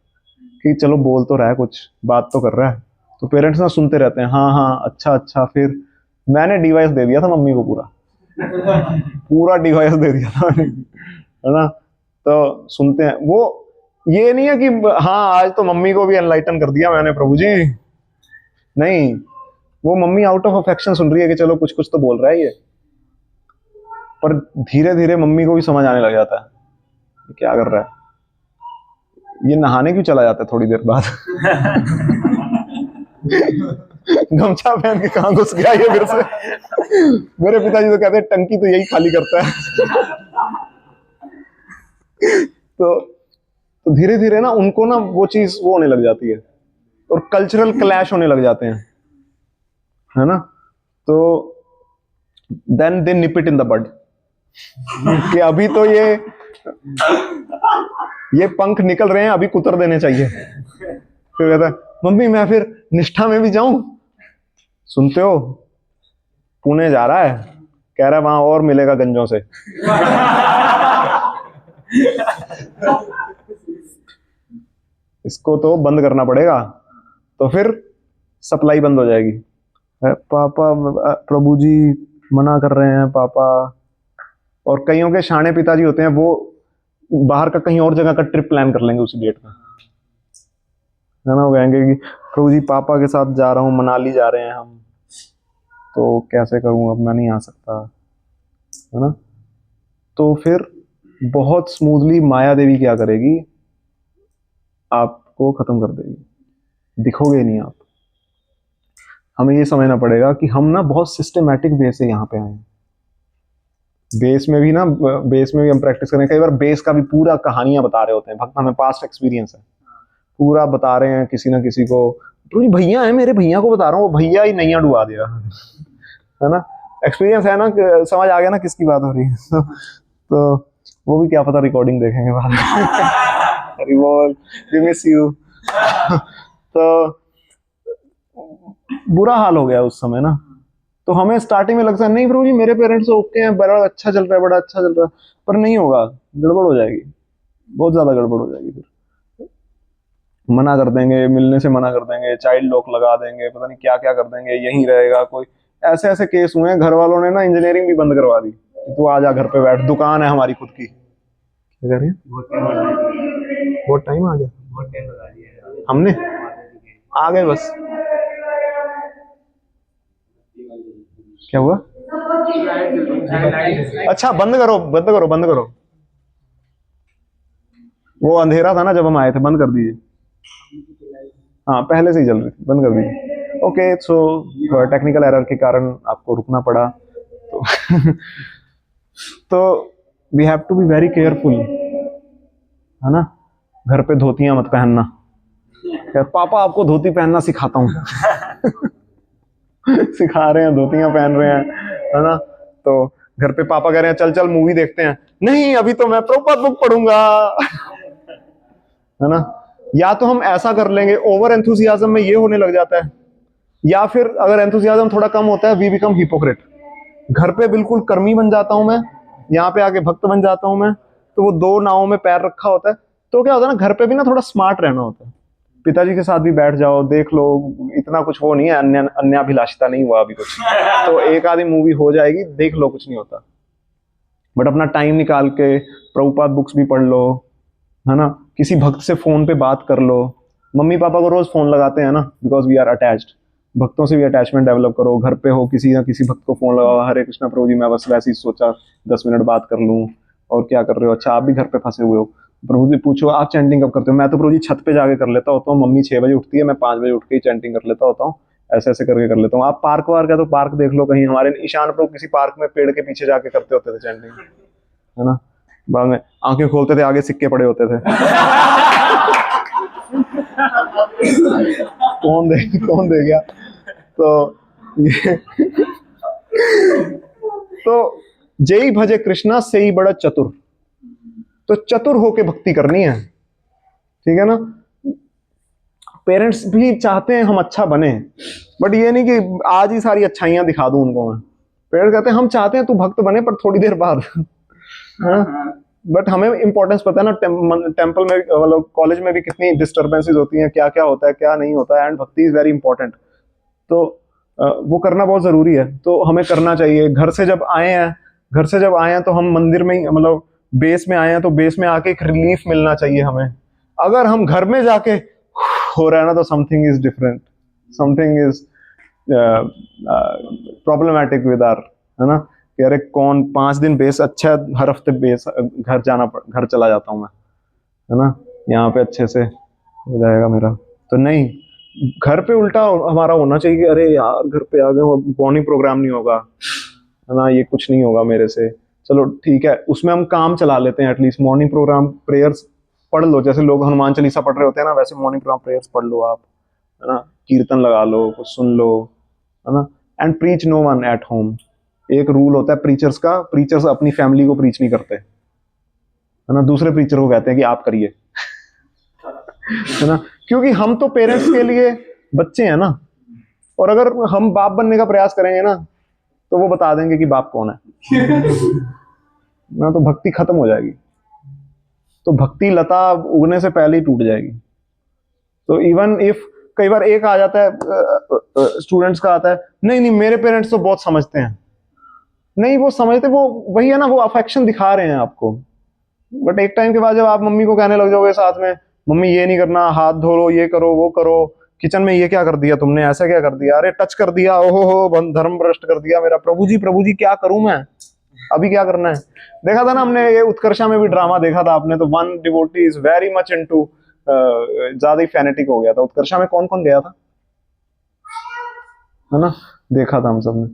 कि चलो बोल तो रहा है, कुछ बात तो कर रहा है। तो पेरेंट्स ना सुनते रहते हैं, हाँ हाँ अच्छा अच्छा। फिर मैंने डिवाइस दे दिया था मम्मी को, पूरा डिवाइस दे दिया था है ना। तो सुनते हैं वो, ये नहीं है कि हाँ आज तो मम्मी को भी एनलाइटन कर दिया मैंने प्रभु जी, नहीं, वो मम्मी आउट ऑफ अफेक्शन सुन रही है कि चलो कुछ कुछ तो बोल रहा है ये। पर धीरे धीरे मम्मी को भी समझ आने लग जाता है क्या कर रहा है, ये नहाने क्यों चला जाता है थोड़ी देर बाद? गमछा पहन के कहाँ घुस गया ये फिर से? मेरे पिताजी तो कहते हैं टंकी तो यही खाली करता है। तो धीरे धीरे ना उनको ना वो चीज वो होने लग जाती है, और कल्चरल क्लैश होने लग जाते हैं, है ना? तो then they nip it in the bud कि अभी तो ये पंख निकल रहे हैं, अभी कुतर देने चाहिए। फिर कहता है मम्मी मैं फिर निष्ठा में भी जाऊं? सुनते हो, पुणे जा रहा है, कह रहा है वहां और मिलेगा गंजों से। इसको तो बंद करना पड़ेगा, तो फिर सप्लाई बंद हो जाएगी। पापा प्रभु जी मना कर रहे हैं पापा। और कईयों के शाणे पिताजी होते हैं, वो बाहर का कहीं और जगह का ट्रिप प्लान कर लेंगे उसी डेट में, है ना? वो कहेंगे कि प्रभु जी पापा के साथ जा रहा हूँ, मनाली जा रहे हैं हम, तो कैसे करूँ, अब मैं नहीं आ सकता, है ना? तो फिर बहुत स्मूथली माया देवी क्या करेगी, आपको खत्म कर देगी, दिखोगे नहीं आप। हमें ये समझना पड़ेगा कि हम ना बहुत सिस्टमैटिक वे से यहाँ पे आए हैं। बेस में भी हम प्रैक्टिस करें। कई बार बेस का भी पूरा कहानियां बता रहे होते हैं भक्त, हमें पास्ट एक्सपीरियंस है, पूरा बता रहे हैं किसी ना किसी को, तो ये भैया है, मेरे भैया को बता रहा हूँ, वो भैया ही नैया डुबा दिया, है ना? एक्सपीरियंस है ना, समझ आ गया ना किसकी बात हो रही है। तो वो भी क्या पता रिकॉर्डिंग देखेंगे बाद में। हरि बोल, वी मिस यू। तो बुरा हाल हो गया उस समय ना। तो हमें स्टार्टिंग में लगता है नहीं प्रभु जी मेरे पेरेंट्स ओके हैं, बड़ा अच्छा चल रहा है, बड़ा अच्छा चल रहा है, पर नहीं होगा, गड़बड़ हो जाएगी, बहुत ज्यादा गड़बड़ हो जाएगी। फिर मना कर देंगे, मिलने से मना कर देंगे, चाइल्ड लॉक लगा देंगे, पता नहीं क्या क्या कर देंगे, यहीं रहेगा कोई। ऐसे ऐसे केस हुए हैं, घर वालों ने ना इंजीनियरिंग भी बंद करवा दी, तू आ जा घर पे बैठ, दुकान है हमारी खुद की। क्या कह रही है? बहुत टाइम आ गया, हमने आ गए बस। क्या हुआ? अच्छा बंद करो बंद करो बंद करो, वो अंधेरा था ना जब हम आए थे, बंद कर दीजिए। हाँ पहले से ही चल रही थी, बंद कर दीजिए। ओके, सो टेक्निकल एरर के कारण आपको रुकना पड़ा। तो तो we have to be very careful, है ना? घर पे धोतियां मत पहनना। पापा आपको धोती पहनना सिखाता हूँ। सिखा रहे हैं, धोतियां पहन रहे हैं, है ना? तो घर पे पापा कह रहे हैं चल चल मूवी देखते हैं, नहीं अभी तो मैं प्रभुपाद बुक पढ़ूंगा, है ना? या तो हम ऐसा कर लेंगे, ओवर एंथुसियाज्म में ये होने लग जाता है, या फिर अगर एंथुसियाज्म थोड़ा कम होता है, वी बिकम हिपोक्रेट। घर पे बिल्कुल कर्मी बन जाता हूं मैं, यहाँ पे आके भक्त बन जाता हूं मैं, तो वो दो नावों में पैर रखा होता है। तो क्या होता है ना, घर पे भी ना थोड़ा स्मार्ट रहना होता है। पिताजी के साथ भी बैठ जाओ, देख लो, इतना कुछ वो नहीं है, अन्याभिलाषिता नहीं हुआ अभी कुछ, तो एक आधी मूवी हो जाएगी, देख लो, कुछ नहीं होता। बट अपना टाइम निकाल के प्रभुपाद बुक्स भी पढ़ लो, है ना? किसी भक्त से फोन पे बात कर लो। मम्मी पापा को रोज फोन लगाते हैं ना, बिकॉज वी आर अटैच्ड। भक्तों से भी अटैचमेंट डेवलप करो। घर पे हो, किसी ना किसी भक्त को फोन लगाओ, हरे कृष्णा प्रभु जी, मैं बस वैसे ही सोचा 10 मिनट बात कर लूं, और क्या कर रहे हो? अच्छा आप भी घर पे फंसे हुए हो, प्रभु जी पूछो आप चैंटिंग कब करते हो? मैं तो प्रभु जी छत पे जाके कर लेता होता हूँ, मम्मी 6 बजे उठती है, मैं 5 बजे उठ के ही चैंटिंग कर लेता होता हूँ, ऐसे ऐसे करके कर लेता हूँ। आप पार्क वार्क है तो पार्क देख लो कहीं, हमारे ईशान प्रभु किसी पार्क में पेड़ के पीछे जाके करते होते थे चैंटिंग, है ना? बाद में आंखें खोलते थे, आगे सिक्के पड़े होते थे। कौन दे गया? तो ये तो जय भजे कृष्णा से ही बड़ा चतुर। तो चतुर होके भक्ति करनी है, ठीक है ना? पेरेंट्स भी चाहते हैं हम अच्छा बने, बट ये नहीं कि आज ही सारी अच्छाइयां दिखा दूं उनको मैं। पेरेंट्स कहते हैं हम चाहते हैं तू भक्त बने, पर थोड़ी देर बाद। बट हमें इंपॉर्टेंस पता है ना, टेम्पल में मतलब कॉलेज में भी कितनी डिस्टर्बेंसेस होती हैं, क्या क्या होता है क्या नहीं होता है, एंड भक्ति इज वेरी इंपॉर्टेंट। तो वो करना बहुत जरूरी है, तो हमें करना चाहिए। घर से जब आए हैं तो हम मंदिर में ही, मतलब बेस में आए हैं तो बेस में आके एक रिलीफ मिलना चाहिए हमें। अगर हम घर में जाके हो रहा है ना, तो something is different, something is problematic with our, है ना? कि अरे कौन 5 दिन बेस अच्छा है, हर हफ्ते बेस घर चला जाता हूँ मैं, है ना? यहाँ पे अच्छे से हो जाएगा मेरा। तो नहीं, घर पे उल्टा हमारा होना चाहिए कि अरे यार घर पे आ गए, मॉर्निंग प्रोग्राम नहीं होगा, है ना, ये कुछ नहीं होगा मेरे से। चलो ठीक है, उसमें हम काम चला लेते हैं, एटलीस्ट मॉर्निंग प्रोग्राम प्रेयर्स पढ़ लो, जैसे लोग हनुमान चालीसा पढ़ रहे होते हैं ना, वैसे मॉर्निंग प्रोग्राम प्रेयर्स पढ़ लो आप, है ना, कीर्तन लगा लो, कुछ सुन लो, है ना। And preach no one at home. एक रूल होता है प्रीचर्स का, प्रीचर्स अपनी फैमिली को प्रीच नहीं करते, है ना, दूसरे प्रीचर को कहते हैं कि आप करिए, है ना, क्योंकि हम तो पेरेंट्स के लिए बच्चे हैं ना, और अगर हम बाप बनने का प्रयास करेंगे ना तो वो बता देंगे कि बाप कौन है ना, तो भक्ति खत्म हो जाएगी, तो भक्ति लता उगने से पहले ही टूट जाएगी। तो इवन इफ कई बार एक आ जाता है स्टूडेंट्स का आता है, नहीं नहीं मेरे पेरेंट्स तो बहुत समझते हैं, नहीं वो समझते, वो वही है ना, वो अफेक्शन दिखा रहे हैं आपको, बट एक टाइम के बाद जब आप मम्मी को कहने लग जाओगे साथ में, मम्मी ये नहीं करना, हाथ धो लो, ये करो वो करो, किचन में ये क्या कर दिया तुमने, ऐसा क्या कर दिया, अरे टच कर दिया, ओहो हो धर्म भ्रष्ट कर दिया मेरा, प्रभु जी क्या करूं मैं, अभी क्या करना है। देखा था ना हमने, ये उत्कर्षा में भी ड्रामा देखा था आपने, तो one devotee is very much into, ज्यादा ही फैनेटिक हो गया था। उत्कर्षा में कौन कौन गया था, है ना, देखा था हम सब ने।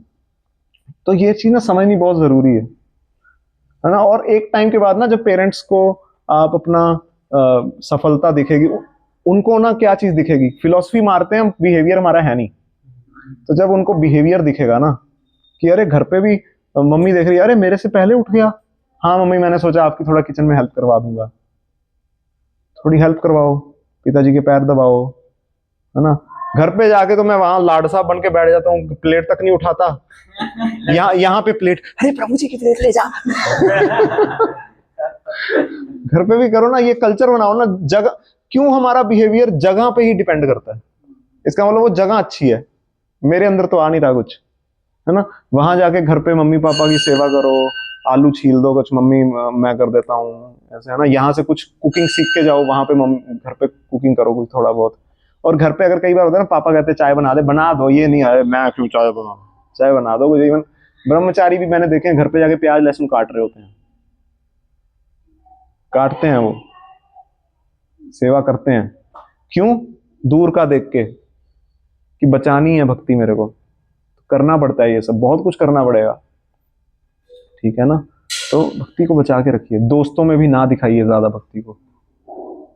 तो ये चीज ना समझनी बहुत जरूरी है ना। और एक टाइम के बाद ना जब पेरेंट्स को आप अपना सफलता दिखेगी, उनको ना क्या चीज दिखेगी, फिलॉसफी मारते हैं, बिहेवियर हमारा है नहीं, तो जब उनको बिहेवियर दिखेगा ना कि अरे घर पे भी मम्मी देख रही है, अरे मेरे से पहले उठ गया, हाँ मम्मी मैंने सोचा आपकी थोड़ा किचन में हेल्प करवा दूंगा, थोड़ी हेल्प करवाओ, पिताजी के पैर दबाओ, है ना। घर पे जाके तो मैं वहां लाडसा बन के बैठ जाता हूँ, प्लेट तक नहीं उठाता, यहाँ पे प्लेट, अरे प्रभु जी की प्लेट ले जा घर पे भी करो ना, ये कल्चर बनाओ ना। जगह, क्यों हमारा बिहेवियर जगह पे ही डिपेंड करता है, इसका मतलब वो जगह अच्छी है, मेरे अंदर तो आ नहीं रहा कुछ, है ना। वहां जाके घर पे मम्मी पापा की सेवा करो, आलू छील दो कुछ, मम्मी मैं कर देता हूँ, ऐसे, है ना। यहाँ से कुछ कुकिंग सीख के जाओ, वहां पे मम्मी घर पे कुकिंग करो कुछ थोड़ा बहुत। और घर पे अगर कई बार होता है ना, पापा कहते चाय बना दे, बना दो, ये नहीं है मैं क्यों चाय बनाऊं, चाय बना दो कुछ। इवन ब्रह्मचारी भी मैंने देखे हैं घर पे जाके प्याज लहसुन काट रहे होते हैं, काटते हैं वो, सेवा करते हैं, क्यों, दूर का देख के कि बचानी है भक्ति मेरे को, करना पड़ता है, ये सब बहुत कुछ करना पड़ेगा, ठीक है ना। तो भक्ति को बचा के रखिए, दोस्तों में भी ना दिखाइए ज्यादा भक्ति को,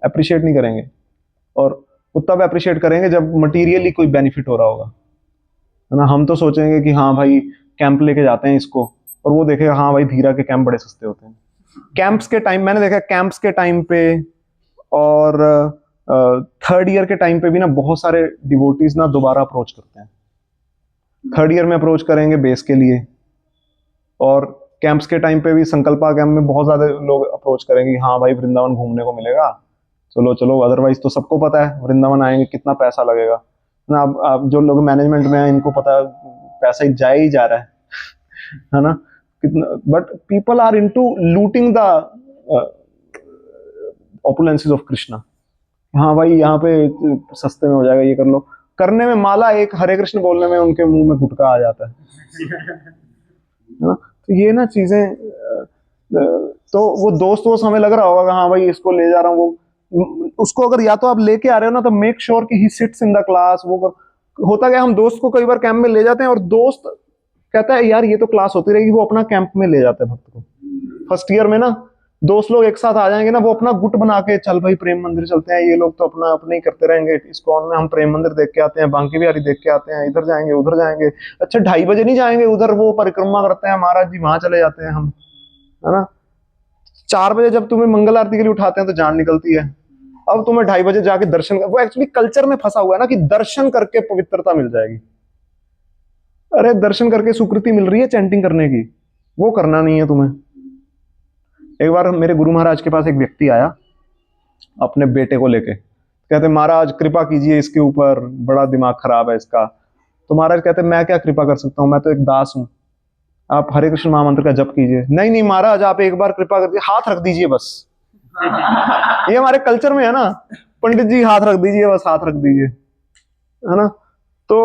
अप्रिशिएट नहीं करेंगे, और वो तब अप्रिशिएट करेंगे जब मटीरियली कोई बेनिफिट हो रहा होगा, है ना। हम तो सोचेंगे कि हाँ भाई कैंप लेके जाते हैं इसको, और वो देखेगा हाँ भाई धीरा के कैंप बड़े सस्ते होते हैं। कैंप्स के टाइम मैंने देखा, कैंप्स के टाइम पे और थर्ड ईयर के टाइम पे भी ना बहुत सारे डिवोटीज ना दोबारा अप्रोच करते हैं। थर्ड ईयर में अप्रोच करेंगे बेस के लिए, और कैंप्स के टाइम पे भी, संकल्पा कैंप में बहुत ज्यादा लोग अप्रोच करेंगे कि हाँ भाई वृंदावन घूमने को मिलेगा, चलो चलो, अदरवाइज तो सबको पता है वृंदावन आएंगे कितना पैसा लगेगा ना। अब जो लोग मैनेजमेंट में हैं इनको पता है पैसा ही जाए ही जा रहा है ना, कितना। But people are into looting the opulences of Krishna, हाँ भाई यहाँ पे सस्ते में हो जाएगा, ये कर लो, करने में माला एक हरे कृष्ण बोलने में उनके मुंह में गुटका आ जाता है ना। तो ये ना चीजें तो वो दोस्त हमें लग रहा होगा हाँ भाई इसको ले जा रहा हूँ, वो उसको अगर या तो आप लेके आ रहे हो ना तो मेक श्योर कि he sits in the class. होता क्या, हम दोस्त को कई बार कैंप में ले जाते हैं और दोस्त कहता है यार ये तो क्लास होती रहेगी, वो अपना कैंप में ले जाता है भक्त को। फर्स्ट ईयर में ना दोस्त लोग एक साथ आ जाएंगे ना, वो अपना गुट बना के चल भाई प्रेम मंदिर चलते हैं, ये लोग तो अपना अपने ही करते रहेंगे, इस्कॉन में हम प्रेम मंदिर देख के आते हैं, बांकी बिहारी देख के आते हैं, इधर जाएंगे उधर जाएंगे, अच्छा 2:30 बजे नहीं जाएंगे उधर, वो परिक्रमा करते हैं महाराज जी, वहां चले जाते हैं हम, है ना। 4 बजे जब तुम्हें मंगल आरती के लिए उठाते हैं तो जान निकलती है, अब तुम्हें 2:30 बजे जाके दर्शन वो एक्चुअली कल्चर में फंसा हुआ है ना कि दर्शन करके पवित्रता मिल जाएगी। अरे दर्शन करके स्वीकृति मिल रही है चैंटिंग करने की, वो करना नहीं है तुम्हें। एक बार मेरे गुरु महाराज के पास एक व्यक्ति आया अपने बेटे को लेके, कहते महाराज कृपा कीजिए इसके ऊपर, बड़ा दिमाग खराब है इसका। तो महाराज कहते मैं क्या कृपा कर सकता हूँ, मैं तो एक दास हूँ, आप हरे कृष्ण महामंत्र का जप कीजिए। नहीं नहीं महाराज आप एक बार कृपा कर दीजिए, हाथ रख दीजिए बस ये हमारे कल्चर में है ना, पंडित जी हाथ रख दीजिए बस, हाथ रख दीजिए, है ना। तो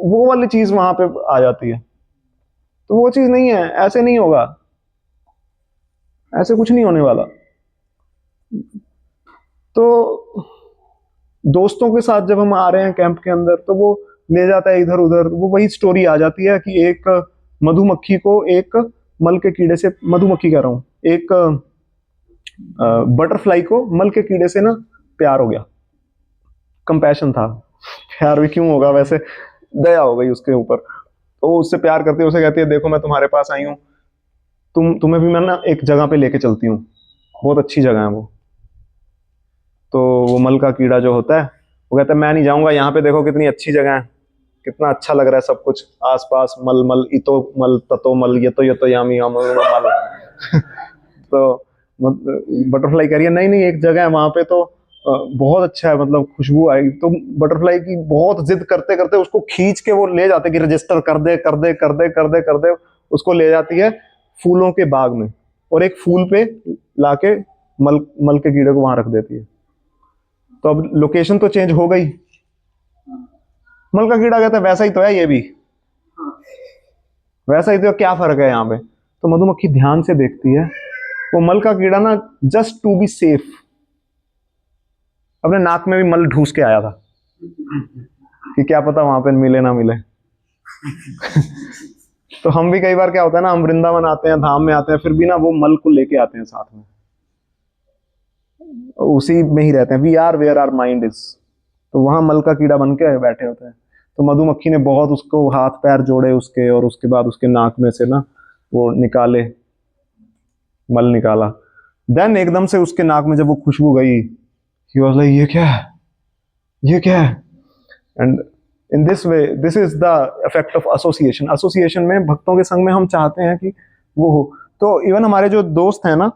वो वाली चीज वहां पे आ जाती है, तो वो चीज नहीं है, ऐसे नहीं होगा, ऐसे कुछ नहीं होने वाला। तो दोस्तों के साथ जब हम आ रहे हैं कैंप के अंदर, तो वो ले जाता है इधर उधर, वो वही स्टोरी आ जाती है कि एक मधुमक्खी को एक मल के कीड़े से, मधुमक्खी कह रहा हूँ, एक बटरफ्लाई को मल के कीड़े से ना प्यार हो गया, कंपैशन था, प्यार भी क्यों होगा वैसे, दया हो गई उसके ऊपर। तो वो उससे प्यार करती है, उसे कहती है देखो मैं तुम्हारे पास आई हूँ, तुम्हें भी मैं ना एक जगह पे लेके चलती हूँ, बहुत अच्छी जगह है वो। तो वो मल का कीड़ा जो होता है वो कहता है मैं नहीं जाऊंगा, यहाँ पे देखो कितनी अच्छी जगह है, कितना अच्छा लग रहा है सब कुछ, आसपास मल मल, इतो मल ततो मल, ये तो यामी मल। तो बटरफ्लाई कह रही है नहीं नहीं, एक जगह है वहां पे तो बहुत अच्छा है, मतलब खुशबू आएगी। तो बटरफ्लाई की बहुत जिद करते करते उसको खींच के वो ले जाते कि रजिस्टर कर दे कर दे कर दे कर दे कर दे, उसको ले जाती है फूलों के बाग में, और एक फूल पे लाके मल मल के कीड़े को वहां रख देती है। तो अब लोकेशन तो चेंज हो गई, मल का कीड़ा कहता है वैसा ही तो है ये भी, वैसा ही तो, क्या फर्क है यहाँ पे। तो मधुमक्खी ध्यान से देखती है, वो मल का कीड़ा ना जस्ट टू बी सेफ अपने नाक में भी मल ढूस के आया था कि क्या पता वहां पे मिले ना मिले। तो हम भी कई बार क्या होता है ना, हम वृंदावन आते हैं, धाम में आते हैं, फिर भी ना वो मल को लेके आते हैं साथ में, उसी में ही रहते हैं। We are where our mind is. तो वहां मल का कीड़ा बन के बैठे होते हैं। तो मधुमक्खी ने बहुत उसको हाथ पैर जोड़े उसके, और उसके बाद उसके नाक में से ना वो निकाले, मल निकाला। देन एकदम से उसके नाक में जब वो खुशबू गई, ही वाज लाइक ये क्या है, ये क्या है। And in this way, this is the effect of association. Association में, भक्तों के संग में हम चाहते हैं कि वो हो। तो इवन हमारे जो दोस्त हैं ना,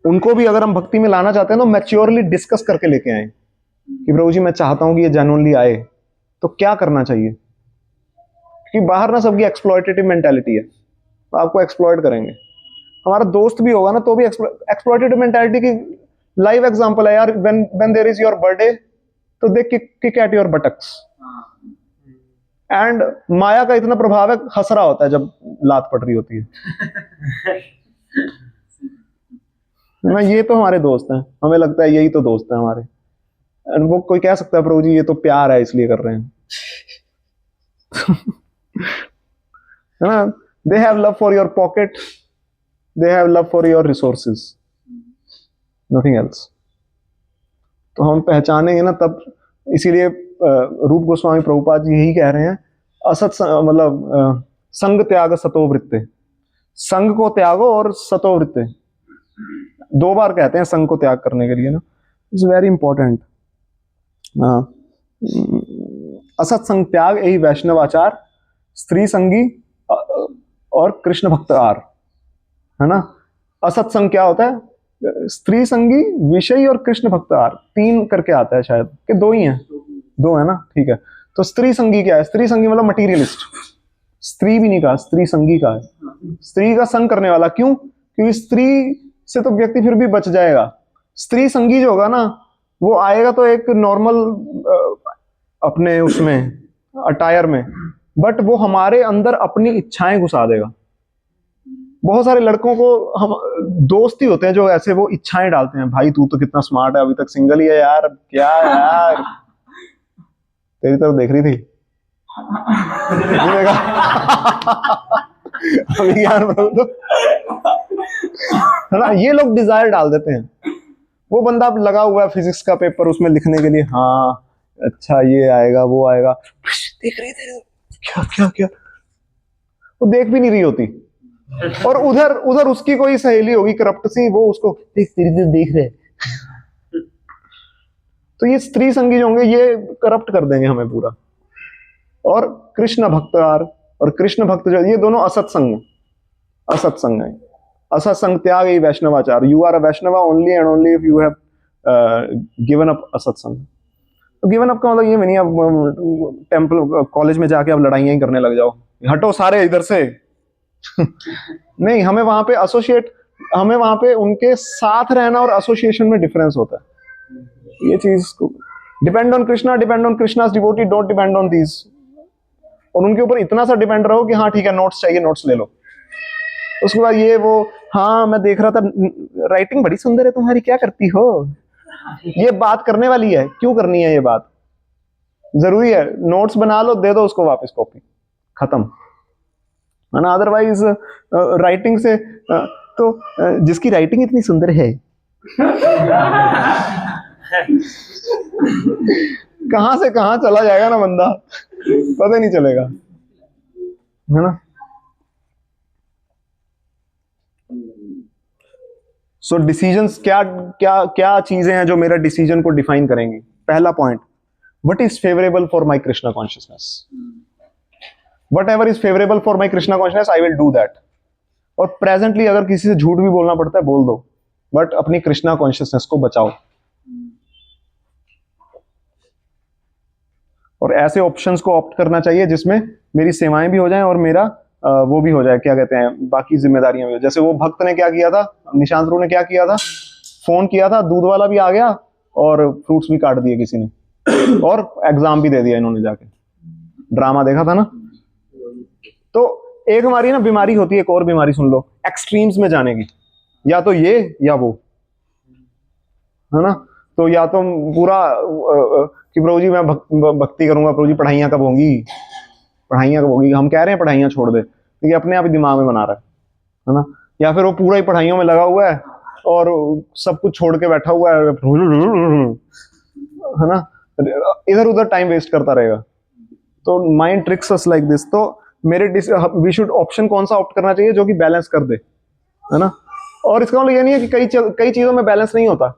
उनको भी अगर हम भक्ति में लाना चाहते हैं तो मैच्योरली डिस्कस करके लेके आए कि प्रभु जी मैं चाहता हूं कि ये जेन्युइनली आए, तो क्या करना चाहिए। क्योंकि बाहर ना सबकी एक्सप्लॉयटेटिव मेंटालिटी है, तो आपको एक्सप्लॉयट करेंगे। हमारा दोस्त भी होगा ना तो भी एक्सप्लॉयटेटिव मेंटालिटी की लाइव एग्जांपल है यार। When there is your birthday, तो they kick at your buttocks. And माया का इतना प्रभाव है, हंस रहा होता है जब लात पड़ रही होती है ना। ये तो हमारे दोस्त हैं, हमें लगता है यही तो दोस्त हैं हमारे। एंड वो कोई कह सकता है प्रभु जी ये तो प्यार है इसलिए कर रहे हैं है ना। They have love for your pocket, they have love for your resources, nothing else. तो हम पहचानेंगे ना तब। इसीलिए रूप गोस्वामी प्रभुपाद जी यही कह रहे हैं, असत मतलब संग त्याग सतो वृत्ते, संग को त्यागो और सतो वृत्ते, दो बार कहते हैं संग को त्याग करने के लिए ना। It's very important. असत संग त्याग यही वैष्णवाचार, स्त्री संगी और कृष्ण भक्त आर, है ना। असत संग क्या होता है, स्त्री संगी, विषयी और कृष्ण भक्त आर, तीन करके आता है शायद, कि दो ही हैं, दो है ना, ठीक है। तो स्त्री संगी क्या है, स्त्री संगी मतलब मटीरियलिस्ट, स्त्री भी नहीं कहा, स्त्री संगी का है, स्त्री का संग करने वाला। क्यों, क्योंकि स्त्री से तो व्यक्ति फिर भी बच जाएगा। स्त्री संगी जो होगा ना, वो आएगा तो एक नॉर्मल अपने उसमें अटायर में, बट वो हमारे अंदर अपनी इच्छाएं घुसा देगा। बहुत सारे लड़कों को हम दोस्त ही होते हैं जो ऐसे वो इच्छाएं डालते हैं, भाई तू तो कितना स्मार्ट है, अभी तक सिंगल ही है यार, क्या यार तेरी तरफ देख रही थी देखा अभी यार तो है ना। ये लोग डिजायर डाल देते हैं। वो बंदा लगा हुआ है फिजिक्स का पेपर उसमें लिखने के लिए, हाँ अच्छा ये आएगा वो आएगा, देख रही थी क्या क्या क्या, वो देख भी नहीं रही होती। और उधर उधर उसकी कोई सहेली होगी करप्ट सी, वो उसको देख रहे। तो ये स्त्री संगी जो होंगे ये करप्ट कर देंगे हमें पूरा। और कृष्ण भक्त और कृष्ण भक्त जो, ये दोनों असत्संग, असत्संग है। असत्संग त्याग ही वैष्णवाचार। You are a Vaishnava only and only if you have given up असत्संग। तो गिवन अप का मतलब ये भी नहीं अब टेम्पल कॉलेज में जाके अब लड़ाइयां ही करने लग जाओ, हटो सारे इधर से नहीं, हमें वहां पे एसोसिएट, हमें वहां पे उनके साथ रहना और एसोसिएशन में डिफरेंस होता है। ये चीज depend on Krishna, depend on Krishna's devotee, don't depend on these. और उनके ऊपर इतना सा डिपेंड रहो कि हाँ ठीक है नोट्स चाहिए नोट्स ले लो। उसके बाद ये वो, हाँ मैं देख रहा था राइटिंग बड़ी सुंदर है तुम्हारी, क्या करती हो, ये बात करने वाली है, क्यों करनी है ये बात? जरूरी है, नोट्स बना लो, दे दो उसको वापस कॉपी, खत्म है ना। अदरवाइज राइटिंग से जिसकी राइटिंग इतनी सुंदर है कहां से कहां चला जाएगा ना बंदा, पता नहीं चलेगा, है ना। सो डिसीजंस क्या क्या क्या चीजें हैं जो मेरा डिसीजन को डिफाइन करेंगी? पहला point, what is favourable for my Krishna consciousness. What ever is favourable for my Krishna consciousness I will do that. और प्रेजेंटली अगर किसी से झूठ भी बोलना पड़ता है बोल दो, बट अपनी कृष्णा कॉन्शियसनेस को बचाओ। और ऐसे ऑप्शंस को ऑप्ट करना चाहिए जिसमें मेरी सेवाएं भी हो जाएं और मेरा वो भी हो जाए, क्या कहते हैं, बाकी जिम्मेदारियां भी हो। जैसे वो भक्त ने क्या किया था, निशांत रू ने क्या किया था, फोन किया था, दूध वाला भी आ गया और फ्रूट्स भी काट दिए किसी ने और एग्जाम भी दे दिया इन्होंने जाके। ड्रामा देखा था ना। तो एक हमारी ना बीमारी होती है, एक और बीमारी सुन लो, एक्सट्रीम्स में जाने की, या तो ये या वो, है ना। तो या तो पूरा कि प्रभु जी मैं भक्ति करूंगा, प्रभु जी पढ़ाइयाँ कब होंगी, पढ़ाइयाँ कब होगी, हम कह रहे हैं पढ़ाइयाँ छोड़ दे, लेकिन अपने आप ही दिमाग में बना रहा है ना। या फिर वो पूरा ही पढ़ाइयों में लगा हुआ है और सब कुछ छोड़ के बैठा हुआ है ना, इधर उधर टाइम वेस्ट करता रहेगा। तो mind tricks us like this. तो मेरे वी शुड ऑप्शन कौन सा ऑप्ट करना चाहिए जो कि बैलेंस कर दे, है ना। और इसका मतलब ये नहीं है कि कई चीजों में बैलेंस नहीं होता।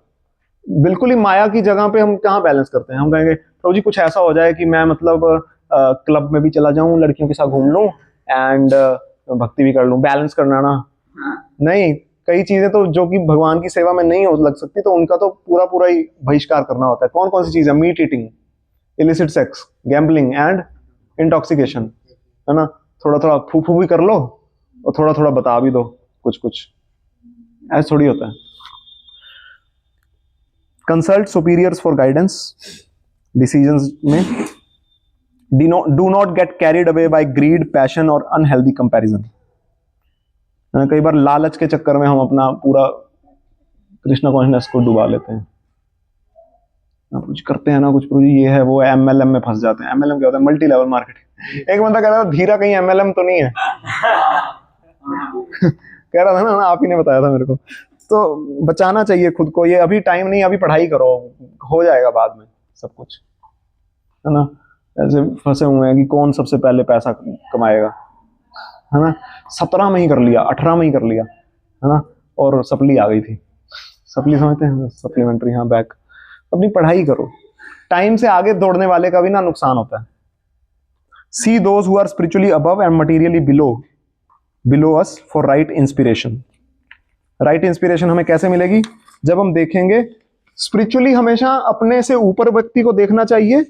बिल्कुल ही माया की जगह पे हम कहाँ बैलेंस करते हैं। हम कहेंगे प्रभु जी कुछ ऐसा हो जाए कि मैं मतलब क्लब में भी चला जाऊं, लड़कियों के साथ घूम लूं एंड भक्ति भी कर लूं, बैलेंस करना ना। नहीं, कई चीजें तो जो कि भगवान की सेवा में नहीं हो लग सकती, तो उनका तो पूरा पूरा ही बहिष्कार करना होता है। कौन कौन सी चीज है? Meat eating, illicit sex, gambling and intoxication, है ना। थोड़ा थोड़ा फू फू भी कर लो और थोड़ा थोड़ा बता भी दो कुछ कुछ, ऐसा थोड़ी होता है। Consult superiors for guidance decisions में। Do not get carried away by greed, passion और अनहेल्दी कंपैरिजन। कई बार लालच के चक्कर में हम अपना पूरा कृष्णा कॉन्शियसनेस को डुबा लेते हैं। कुछ करते हैं ना, कुछ ये है वो, एमएलएम में फंस जाते हैं। एमएलएम क्या होता है? Multi level marketing. एक बंदा कह रहा था धीरा कहीं एमएलएम तो नहीं है कह रहा था ना, आप ही ने बताया था मेरे को। तो बचाना चाहिए खुद को, ये अभी टाइम नहीं, अभी पढ़ाई करो, हो जाएगा बाद में सब कुछ, है ना। ऐसे फंसे हुए हैं कि कौन सबसे पहले पैसा कमाएगा, है ना। 17 में ही कर लिया, 18 में ही कर लिया, है ना। और सप्ली आ गई थी, सप्ली समझते हैं, सप्लीमेंट्री, हाँ, बैक। अपनी पढ़ाई करो। टाइम से आगे दौड़ने वाले का भी ना नुकसान होता है। See those who are spiritually above and materially below us for right inspiration. Right inspiration हमें कैसे मिलेगी? जब हम देखेंगे स्पिरिचुअली हमेशा अपने से ऊपर व्यक्ति को देखना चाहिए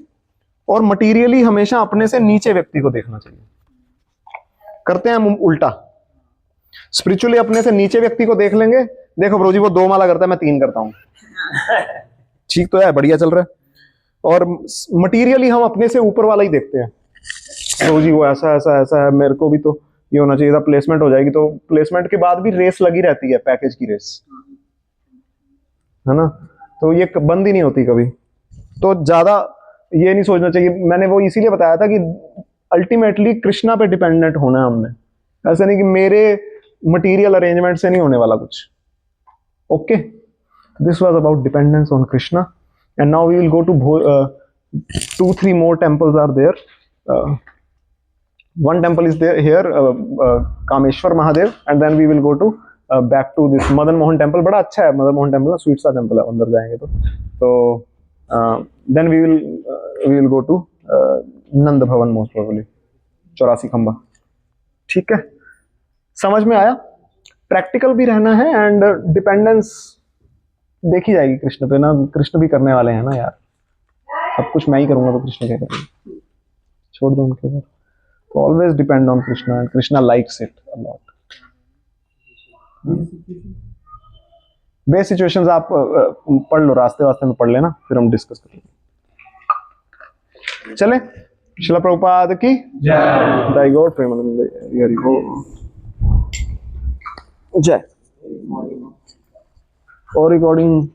और मटीरियली हमेशा अपने से नीचे व्यक्ति को देखना चाहिए। करते हैं हम उल्टा, स्पिरिचुअली अपने से नीचे व्यक्ति को देख लेंगे, देखो ब्रो जी वो 2 माला करता है, मैं 3 करता हूं, ठीक तो है, बढ़िया चल रहा है। और मटीरियली हम अपने से ऊपर वाला ही देखते हैं, ब्रो जी वो ऐसा ऐसा ऐसा है, मेरे को भी तो ये होना चाहिए था, प्लेसमेंट हो जाएगी। तो प्लेसमेंट के बाद भी रेस लगी रहती है, पैकेज की रेस, है ना। तो ये बंद ही नहीं होती कभी। तो ज्यादा ये नहीं सोचना चाहिए। मैंने वो इसीलिए बताया था कि अल्टीमेटली कृष्णा पे डिपेंडेंट होना है हमने। ऐसा नहीं कि मेरे मटेरियल अरेंजमेंट से नहीं होने वाला कुछ। Okay, this was about dependence on Krishna and now we will go to 2-3 more temples are there. One temple is there here, Kameshwar Mahadev, and then we will go to back to this Madan Mohan temple. बड़ा अच्छा है Madan Mohan temple, sweet सा temple है, अंदर जाएंगे तो then we will go to नंद भवन most probably, 84 खंबा। ठीक है, समझ में आया? प्रैक्टिकल भी रहना है एंड डिपेंडेंस देखी जाएगी कृष्ण पे ना। कृष्ण भी करने वाले हैं ना यार, सब कुछ मैं ही करूंगा तो कृष्ण क्या करेंगे? छोड़ दो उनके ऊपर। तो always depend on Krishna and Krishna likes it a lot. Base situations आप पढ़ लो, रास्ते वास्ते में पढ़ लेना, फिर हम डिस्कस करेंगे। चले, श्रील प्रभुपाद की जय। जय गॉड, प्रेमानंद हरि बोल, जय। और रिकॉर्डिंग